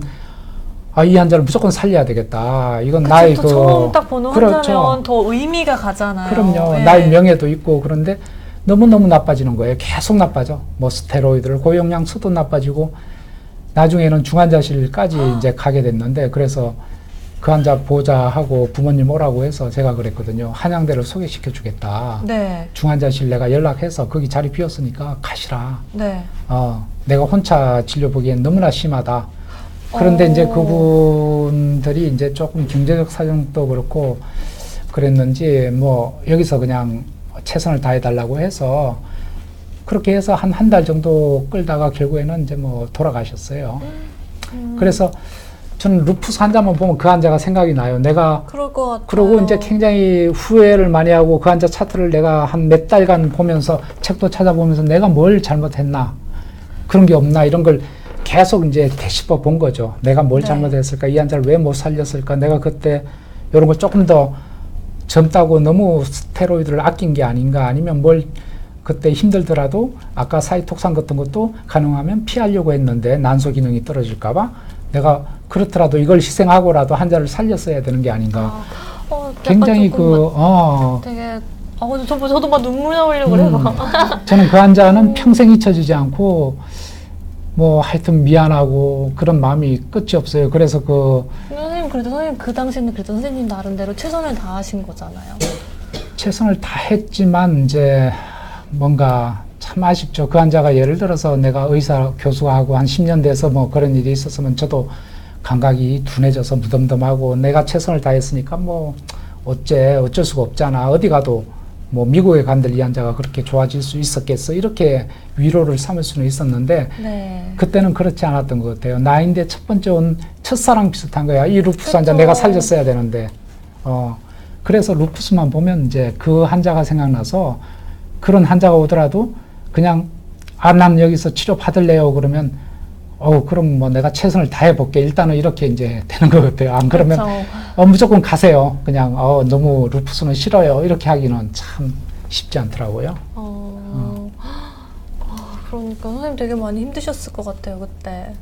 이 환자를 무조건 살려야 되겠다. 이건 나의 또 처음 딱 보는 그렇죠. 환자면 더 의미가 가잖아요. 그럼요. 네. 나의 명예도 있고 그런데 너무너무 나빠지는 거예요. 계속 나빠져. 뭐 스테로이드를 고용량 써도 나빠지고 나중에는 중환자실까지 이제 가게 됐는데 그래서 그 환자 보호자하고 부모님 오라고 해서 제가 그랬거든요. 한양대를 소개시켜 주겠다. 네. 중환자실 내가 연락해서 거기 자리 비었으니까 가시라. 네. 내가 혼자 진료 보기엔 너무나 심하다. 그런데 이제 그분들이 이제 조금 경제적 사정도 그렇고 그랬는지 뭐 여기서 그냥 최선을 다해달라고 해서 그렇게 해서 한 달 정도 끌다가 결국에는 이제 뭐 돌아가셨어요. 그래서 저는 루푸스 환자만 보면 그 환자가 생각이 나요. 내가 그럴 것 같아요. 그러고 이제 굉장히 후회를 많이 하고 그 환자 차트를 내가 한 몇 달간 보면서 책도 찾아보면서 내가 뭘 잘못했나 그런 게 없나 이런 걸 계속 이제 되짚어 본 거죠. 내가 뭘 네. 잘못했을까? 이 환자를 왜 못 살렸을까? 내가 그때 이런 걸 조금 더 젊다고 너무 스테로이드를 아낀 게 아닌가? 아니면 뭘 그때 힘들더라도 아까 사이톡산 같은 것도 가능하면 피하려고 했는데 난소 기능이 떨어질까 봐 내가 그렇더라도 이걸 희생하고라도 환자를 살렸어야 되는 게 아닌가. 약간 굉장히 조금 되게 저도 막 눈물 나오려고 그래요. 저는 그 환자는 평생 잊혀지지 않고 뭐 하여튼 미안하고 그런 마음이 끝이 없어요. 그래서 선생님 그 당시에는 그래도 선생님 나름대로 최선을 다하신 거잖아요. 최선을 다했지만 이제 뭔가 참 아쉽죠. 그 환자가 예를 들어서 내가 의사 교수하고 한 10년 돼서 뭐 그런 일이 있었으면 저도 감각이 둔해져서 무덤덤하고 내가 최선을 다했으니까 뭐 어쩔 수가 없잖아. 어디 가도 뭐 미국에 간들 이 환자가 그렇게 좋아질 수 있었겠어. 이렇게 위로를 삼을 수는 있었는데 네. 그때는 그렇지 않았던 것 같아요. 나인데 첫 번째 온 첫사랑 비슷한 거야. 이 루푸스 그쵸. 환자 내가 살렸어야 되는데. 그래서 루푸스만 보면 이제 그 환자가 생각나서 그런 환자가 오더라도 그냥 난 여기서 치료 받을래요. 그러면 그럼 뭐 내가 최선을 다해볼게. 일단은 이렇게 이제 되는 것 같아요. 안 그러면 무조건 가세요. 그냥 너무 루푸스는 싫어요. 이렇게 하기는 참 쉽지 않더라고요. 그러니까 선생님 되게 많이 힘드셨을 것 같아요, 그때.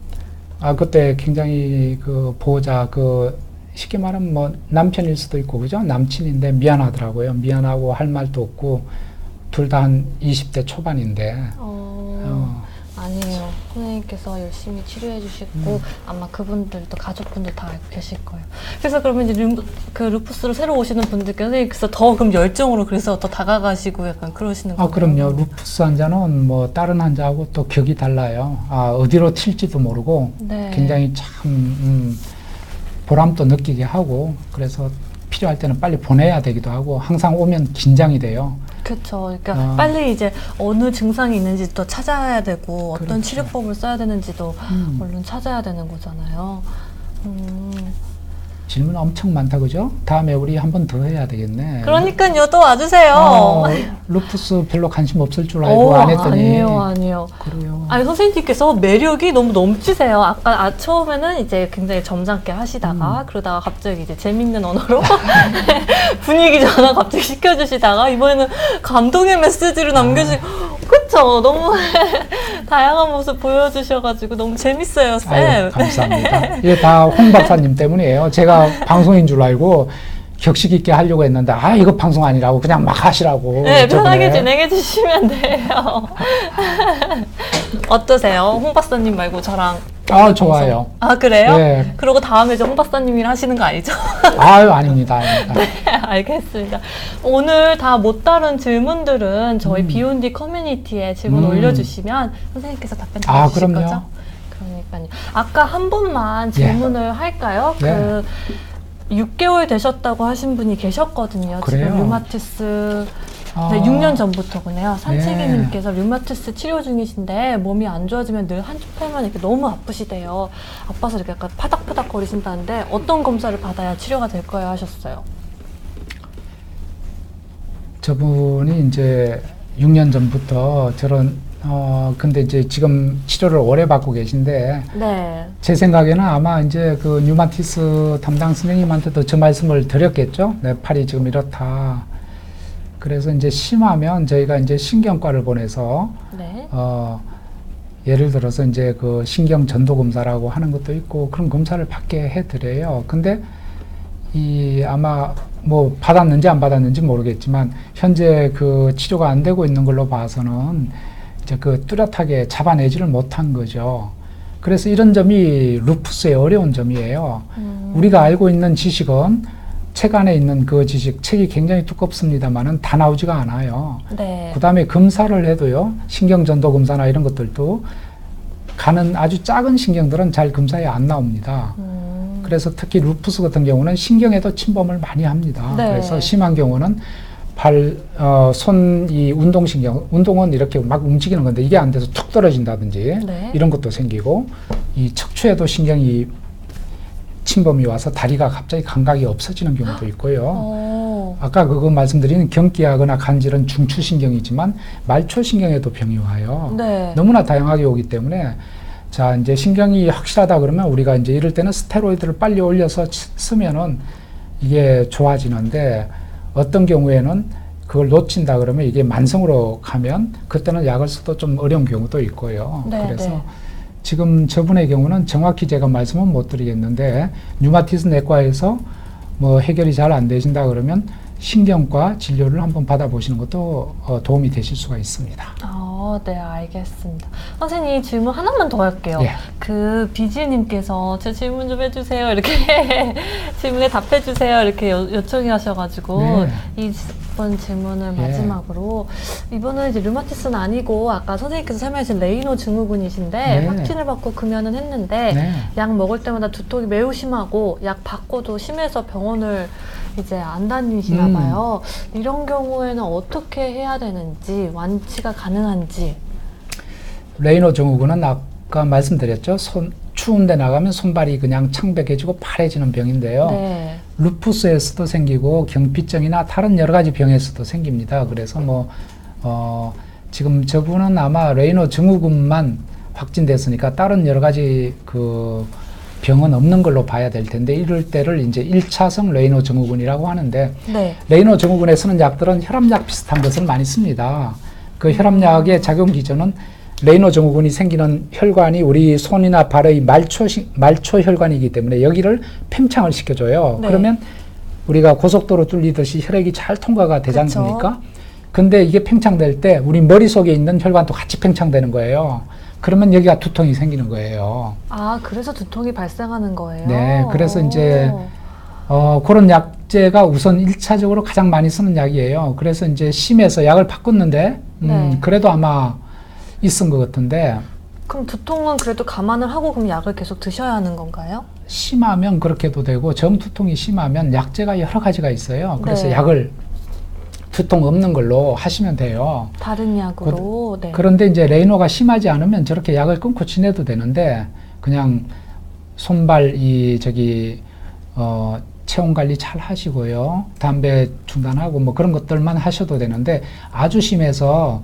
그때 굉장히 그 보호자 쉽게 말하면 뭐 남편일 수도 있고 그죠? 남친인데 미안하더라고요. 미안하고 할 말도 없고 둘 다 한 20대 초반인데. 아니에요. 선생님께서 열심히 치료해 주시고 아마 그분들도 가족분들 다 알고 계실 거예요. 그래서 그러면 이제 그 루푸스로 새로 오시는 분들께 선생님께서 더 그럼 열정으로 그래서 더 다가가시고 약간 그러시는 거예요? 그럼요. 루푸스 환자는 뭐 다른 환자하고 또 격이 달라요. 어디로 튈지도 모르고 네. 굉장히 참 보람도 느끼게 하고 그래서 필요할 때는 빨리 보내야 되기도 하고 항상 오면 긴장이 돼요. 그렇죠. 그러니까 빨리 이제 어느 증상이 있는지 또 찾아야 되고 어떤 그렇죠. 치료법을 써야 되는지도 얼른 찾아야 되는 거잖아요. 질문 엄청 많다 그죠? 다음에 우리 한 번 더 해야 되겠네. 그러니까요. 또 와주세요. 루푸스 별로 관심 없을 줄 알고 안 했더니. 아니에요. 그래요. 아니 선생님께서 매력이 너무 넘치세요. 아까 처음에는 이제 굉장히 점잖게 하시다가 그러다가 갑자기 이제 재밌는 언어로 분위기 전환 갑자기 시켜주시다가 이번에는 감동의 메시지를 남겨주시고 그쵸? 너무 다양한 모습 보여주셔가지고 너무 재밌어요, 쌤. 아유, 감사합니다. 이게 다 홍 박사님 때문이에요. 제가 방송인 줄 알고 격식 있게 하려고 했는데 이거 방송 아니라고 그냥 막 하시라고. 네, 편하게 진행해 주시면 돼요. 어떠세요? 홍 박사님 말고 저랑. 좋아요. 그래요? 네. 그러고 다음에 이제 홍 박사님이랑 하시는 거 아니죠? 아닙니다. 네, 알겠습니다. 오늘 다 못 다룬 질문들은 저희 비욘디 커뮤니티에 질문 올려주시면 선생님께서 답변 달아주실 그럼요. 거죠? 그러니까요. 아까 한 분만 질문을 할까요? 네. 6개월 되셨다고 하신 분이 계셨거든요. 그래요? 지금 류마티스 6년 전부터 그네요. 산책이님께서 네. 류마티스 치료 중이신데 몸이 안 좋아지면 늘 한쪽 팔만 이렇게 너무 아프시대요. 아파서 이렇게 약간 파닥파닥 거리신다는데 어떤 검사를 받아야 치료가 될 거예요 하셨어요. 저분이 이제 6년 전부터 근데 이제 지금 치료를 오래 받고 계신데 네. 제 생각에는 아마 이제 그 류마티스 담당 선생님한테도 저 말씀을 드렸겠죠. 내 팔이 지금 이렇다. 그래서 이제 심하면 저희가 이제 신경과를 보내서 네. 예를 들어서 이제 그 신경 전도 검사라고 하는 것도 있고 그런 검사를 받게 해드려요. 근데 아마 뭐 받았는지 안 받았는지 모르겠지만 현재 그 치료가 안 되고 있는 걸로 봐서는 이제 그 뚜렷하게 잡아내지를 못한 거죠. 그래서 이런 점이 루푸스의 어려운 점이에요. 우리가 알고 있는 지식은 책 안에 있는 그 지식, 책이 굉장히 두껍습니다만은 다 나오지가 않아요. 네. 그 다음에 검사를 해도요, 신경전도 검사나 이런 것들도 가는 아주 작은 신경들은 잘 검사에 안 나옵니다. 그래서 특히 루푸스 같은 경우는 신경에도 침범을 많이 합니다. 네. 그래서 심한 경우는 손 이 운동신경, 운동은 이렇게 막 움직이는 건데 이게 안 돼서 툭 떨어진다든지 네. 이런 것도 생기고 이 척추에도 신경이 침범이 와서 다리가 갑자기 감각이 없어지는 경우도 있고요. 아까 그거 말씀드린 경기하거나 간질은 중추신경이지만 말초신경에도 병이 와요. 네. 너무나 다양하게 오기 때문에 자, 이제 신경이 확실하다 그러면 우리가 이제 이럴 때는 스테로이드를 빨리 올려서 쓰면은 이게 좋아지는데 어떤 경우에는 그걸 놓친다 그러면 이게 만성으로 가면 그때는 약을 써도 좀 어려운 경우도 있고요. 네, 그래서 네. 지금 저분의 경우는 정확히 제가 말씀은 못 드리겠는데 류마티스 내과에서 뭐 해결이 잘 안 되신다 그러면 신경과 진료를 한번 받아보시는 것도 도움이 되실 수가 있습니다. 네, 알겠습니다. 선생님, 질문 하나만 더 할게요. 예. 그 비지님께서 제 질문 좀 해주세요. 이렇게 질문에 답해주세요. 이렇게 요청이 하셔가지고 네. 이번 질문을 예. 마지막으로 이번은 이제 류마티스는 아니고 아까 선생님께서 설명하신 레이노 증후군이신데 네. 확진을 받고 금연은 했는데 네. 약 먹을 때마다 두통이 매우 심하고 약 받고도 심해서 병원을 이제 안 다니시나 봐요. 이런 경우에는 어떻게 해야 되는지, 완치가 가능한지. 레이노 증후군은 아까 말씀드렸죠. 추운 데 나가면 손발이 그냥 창백해지고 파래지는 병인데요. 네. 루푸스에서도 생기고 경피증이나 다른 여러 가지 병에서도 생깁니다. 그래서 지금 저분은 아마 레이노 증후군만 확진됐으니까 다른 여러 가지 그 병은 없는 걸로 봐야 될 텐데 이럴 때를 이제 1차성 레이노 증후군이라고 하는데 네. 레이노 증후군에 쓰는 약들은 혈압약 비슷한 것을 많이 씁니다. 그 혈압약의 작용 기전은 레이노 증후군이 생기는 혈관이 우리 손이나 발의 말초 혈관이기 때문에 여기를 팽창을 시켜줘요. 네. 그러면 우리가 고속도로 뚫리듯이 혈액이 잘 통과가 되지 그쵸. 않습니까? 근데 이게 팽창될 때 우리 머릿속에 있는 혈관도 같이 팽창되는 거예요. 그러면 여기가 두통이 생기는 거예요. 그래서 두통이 발생하는 거예요? 네, 그래서 이제 그런 약제가 우선 1차적으로 가장 많이 쓰는 약이에요. 그래서 이제 심해서 약을 바꿨는데 네. 그래도 아마 있은 것 같은데 그럼 두통은 그래도 감안을 하고 그럼 약을 계속 드셔야 하는 건가요? 심하면 그렇게도 되고 정두통이 심하면 약제가 여러 가지가 있어요. 그래서 네. 약을 두통 없는 걸로 하시면 돼요. 다른 약으로? 네. 그런데 이제 레이노가 심하지 않으면 저렇게 약을 끊고 지내도 되는데 그냥 손발 체온 관리 잘 하시고요. 담배 중단하고 뭐 그런 것들만 하셔도 되는데 아주 심해서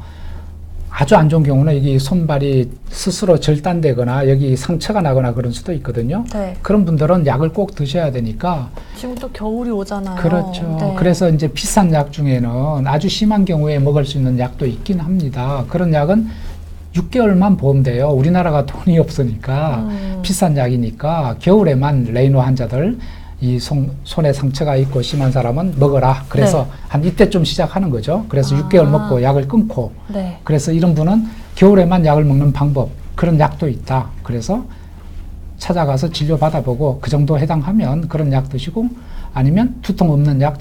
아주 안 좋은 경우는 여기 손발이 스스로 절단되거나 여기 상처가 나거나 그런 수도 있거든요. 네. 그런 분들은 약을 꼭 드셔야 되니까. 지금 또 겨울이 오잖아요. 그렇죠. 네. 그래서 이제 비싼 약 중에는 아주 심한 경우에 먹을 수 있는 약도 있긴 합니다. 그런 약은 6개월만 보험돼요. 우리나라가 돈이 없으니까 비싼 약이니까 겨울에만 레이노 환자들 이 손에 상처가 있고 심한 사람은 먹어라. 그래서 네. 한 이때쯤 시작하는 거죠. 그래서 6개월 먹고 약을 끊고 네. 그래서 이런 분은 겨울에만 약을 먹는 방법 그런 약도 있다. 그래서 찾아가서 진료 받아보고 그 정도 해당하면 그런 약 드시고 아니면 두통 없는 약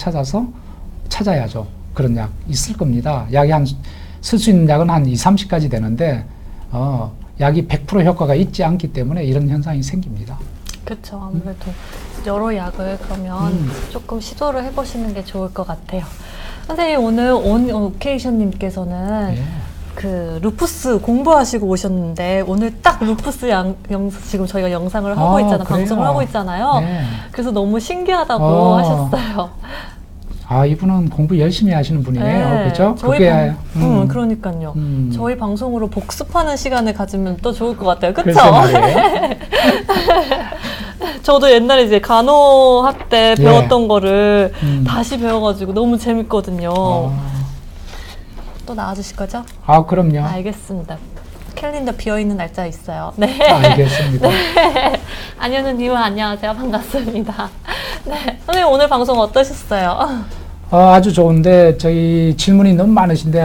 찾아야죠. 그런 약 있을 겁니다. 약이 쓸 수 있는 약은 한 2, 30가지 되는데 약이 100% 효과가 있지 않기 때문에 이런 현상이 생깁니다. 그렇죠. 아무래도 여러 약을 그러면 조금 시도를 해보시는 게 좋을 것 같아요. 선생님, 오늘 오케이션님께서는 예. 그 루푸스 공부하시고 오셨는데 오늘 딱 루푸스 지금 저희가 영상을 하고 있잖아요. 그래요? 방송을 하고 있잖아요. 네. 그래서 너무 신기하다고 하셨어요. 이분은 공부 열심히 하시는 분이네요. 네. 그렇죠? 저희 그게 그러니까요. 저희 방송으로 복습하는 시간을 가지면 또 좋을 것 같아요. 그렇죠? 글쎄 말이에요. 저도 옛날에 이제 간호학 때 예. 배웠던 거를 다시 배워가지고 너무 재밌거든요. 또 나와주실 거죠? 그럼요. 알겠습니다. 캘린더 비어있는 날짜 있어요. 네. 알겠습니다. 네. 안현우님은 안녕하세요. 반갑습니다. 네. 선생님, 오늘 방송 어떠셨어요? 아주 좋은데 저희 질문이 너무 많으신데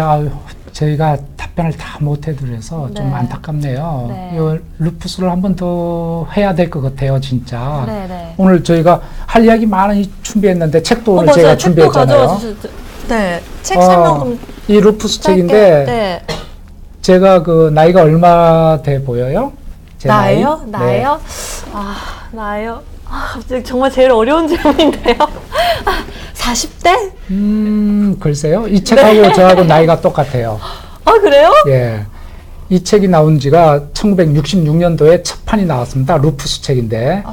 저희가 답변을 다 못 해드려서 좀 네. 안타깝네요. 네. 이 루푸스를 한 번 더 해야 될 것 같아요, 진짜. 네네. 오늘 저희가 할 이야기 많이 준비했는데 책도 오늘 맞아요. 제가 책도 준비했잖아요. 가져와 주셨죠. 네. 책 설명 좀 이 루푸스 짧게. 책인데 네. 제가 그 나이가 얼마 돼 보여요? 제 나예요? 나이? 나예요? 나예요? 갑자기 정말 제일 어려운 질문인데요. 40대? 글쎄요. 이 책하고 저하고 나이가 똑같아요. 그래요? 예. 이 책이 나온 지가 1966년도에 첫 판이 나왔습니다. 루푸스 책인데.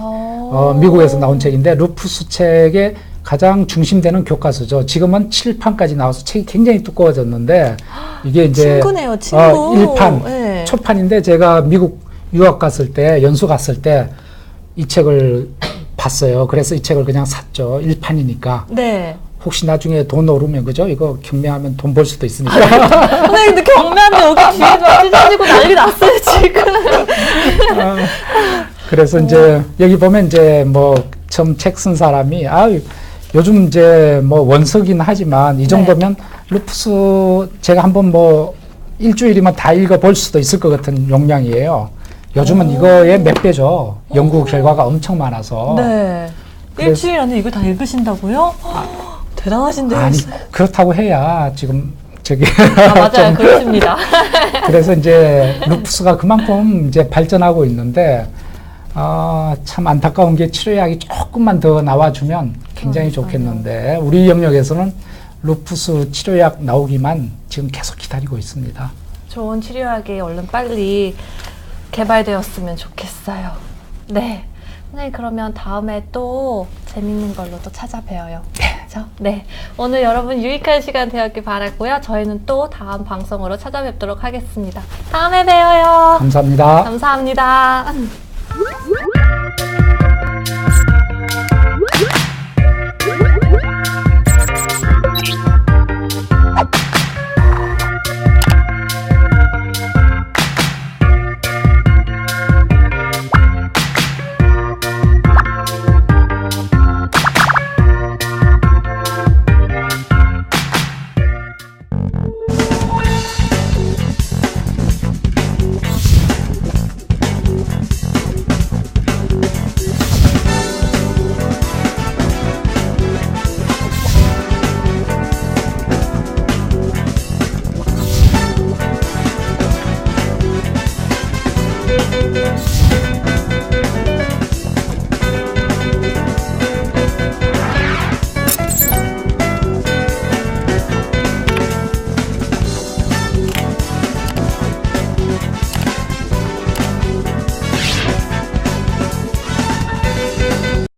미국에서 나온 책인데, 루푸스 책의 가장 중심되는 교과서죠. 지금은 7판까지 나와서 책이 굉장히 두꺼워졌는데, 이게 이제. 친구네요, 친구. 1판. 네. 초판인데, 제가 미국 유학 갔을 때, 연수 갔을 때, 이 책을 봤어요. 그래서 이 책을 그냥 샀죠. 1판이니까. 네. 혹시 나중에 돈 오르면 그죠? 이거 경매하면 돈 벌 수도 있으니까. 선생님 근데 경매하면 여기 뒤에 막 찢어지고 난리 났어요 지금. 그래서 이제 여기 보면 이제 뭐 처음 책 쓴 사람이 요즘 이제 뭐 원서긴 하지만 이 정도면 루푸스 제가 한번 뭐 일주일이면 다 읽어볼 수도 있을 것 같은 용량이에요. 요즘은 이거의 몇 배죠. 연구 결과가 엄청 많아서. 네. 일주일 안에 이거 다 읽으신다고요? 대단하신데요. 아니 그렇다고 해야 지금 저기 맞아요. 좀 그렇습니다. 그래서 이제 루푸스가 그만큼 이제 발전하고 있는데 참 안타까운 게 치료약이 조금만 더 나와주면 굉장히 좋겠는데 우리 영역에서는 루푸스 치료약 나오기만 지금 계속 기다리고 있습니다. 좋은 치료약이 얼른 빨리 개발되었으면 좋겠어요. 네. 선생님 그러면 다음에 또 재밌는 걸로 또 찾아뵈어요. 그렇죠? 네. 오늘 여러분 유익한 시간 되었길 바라고요. 저희는 또 다음 방송으로 찾아뵙도록 하겠습니다. 다음에 봬요. 감사합니다. 감사합니다.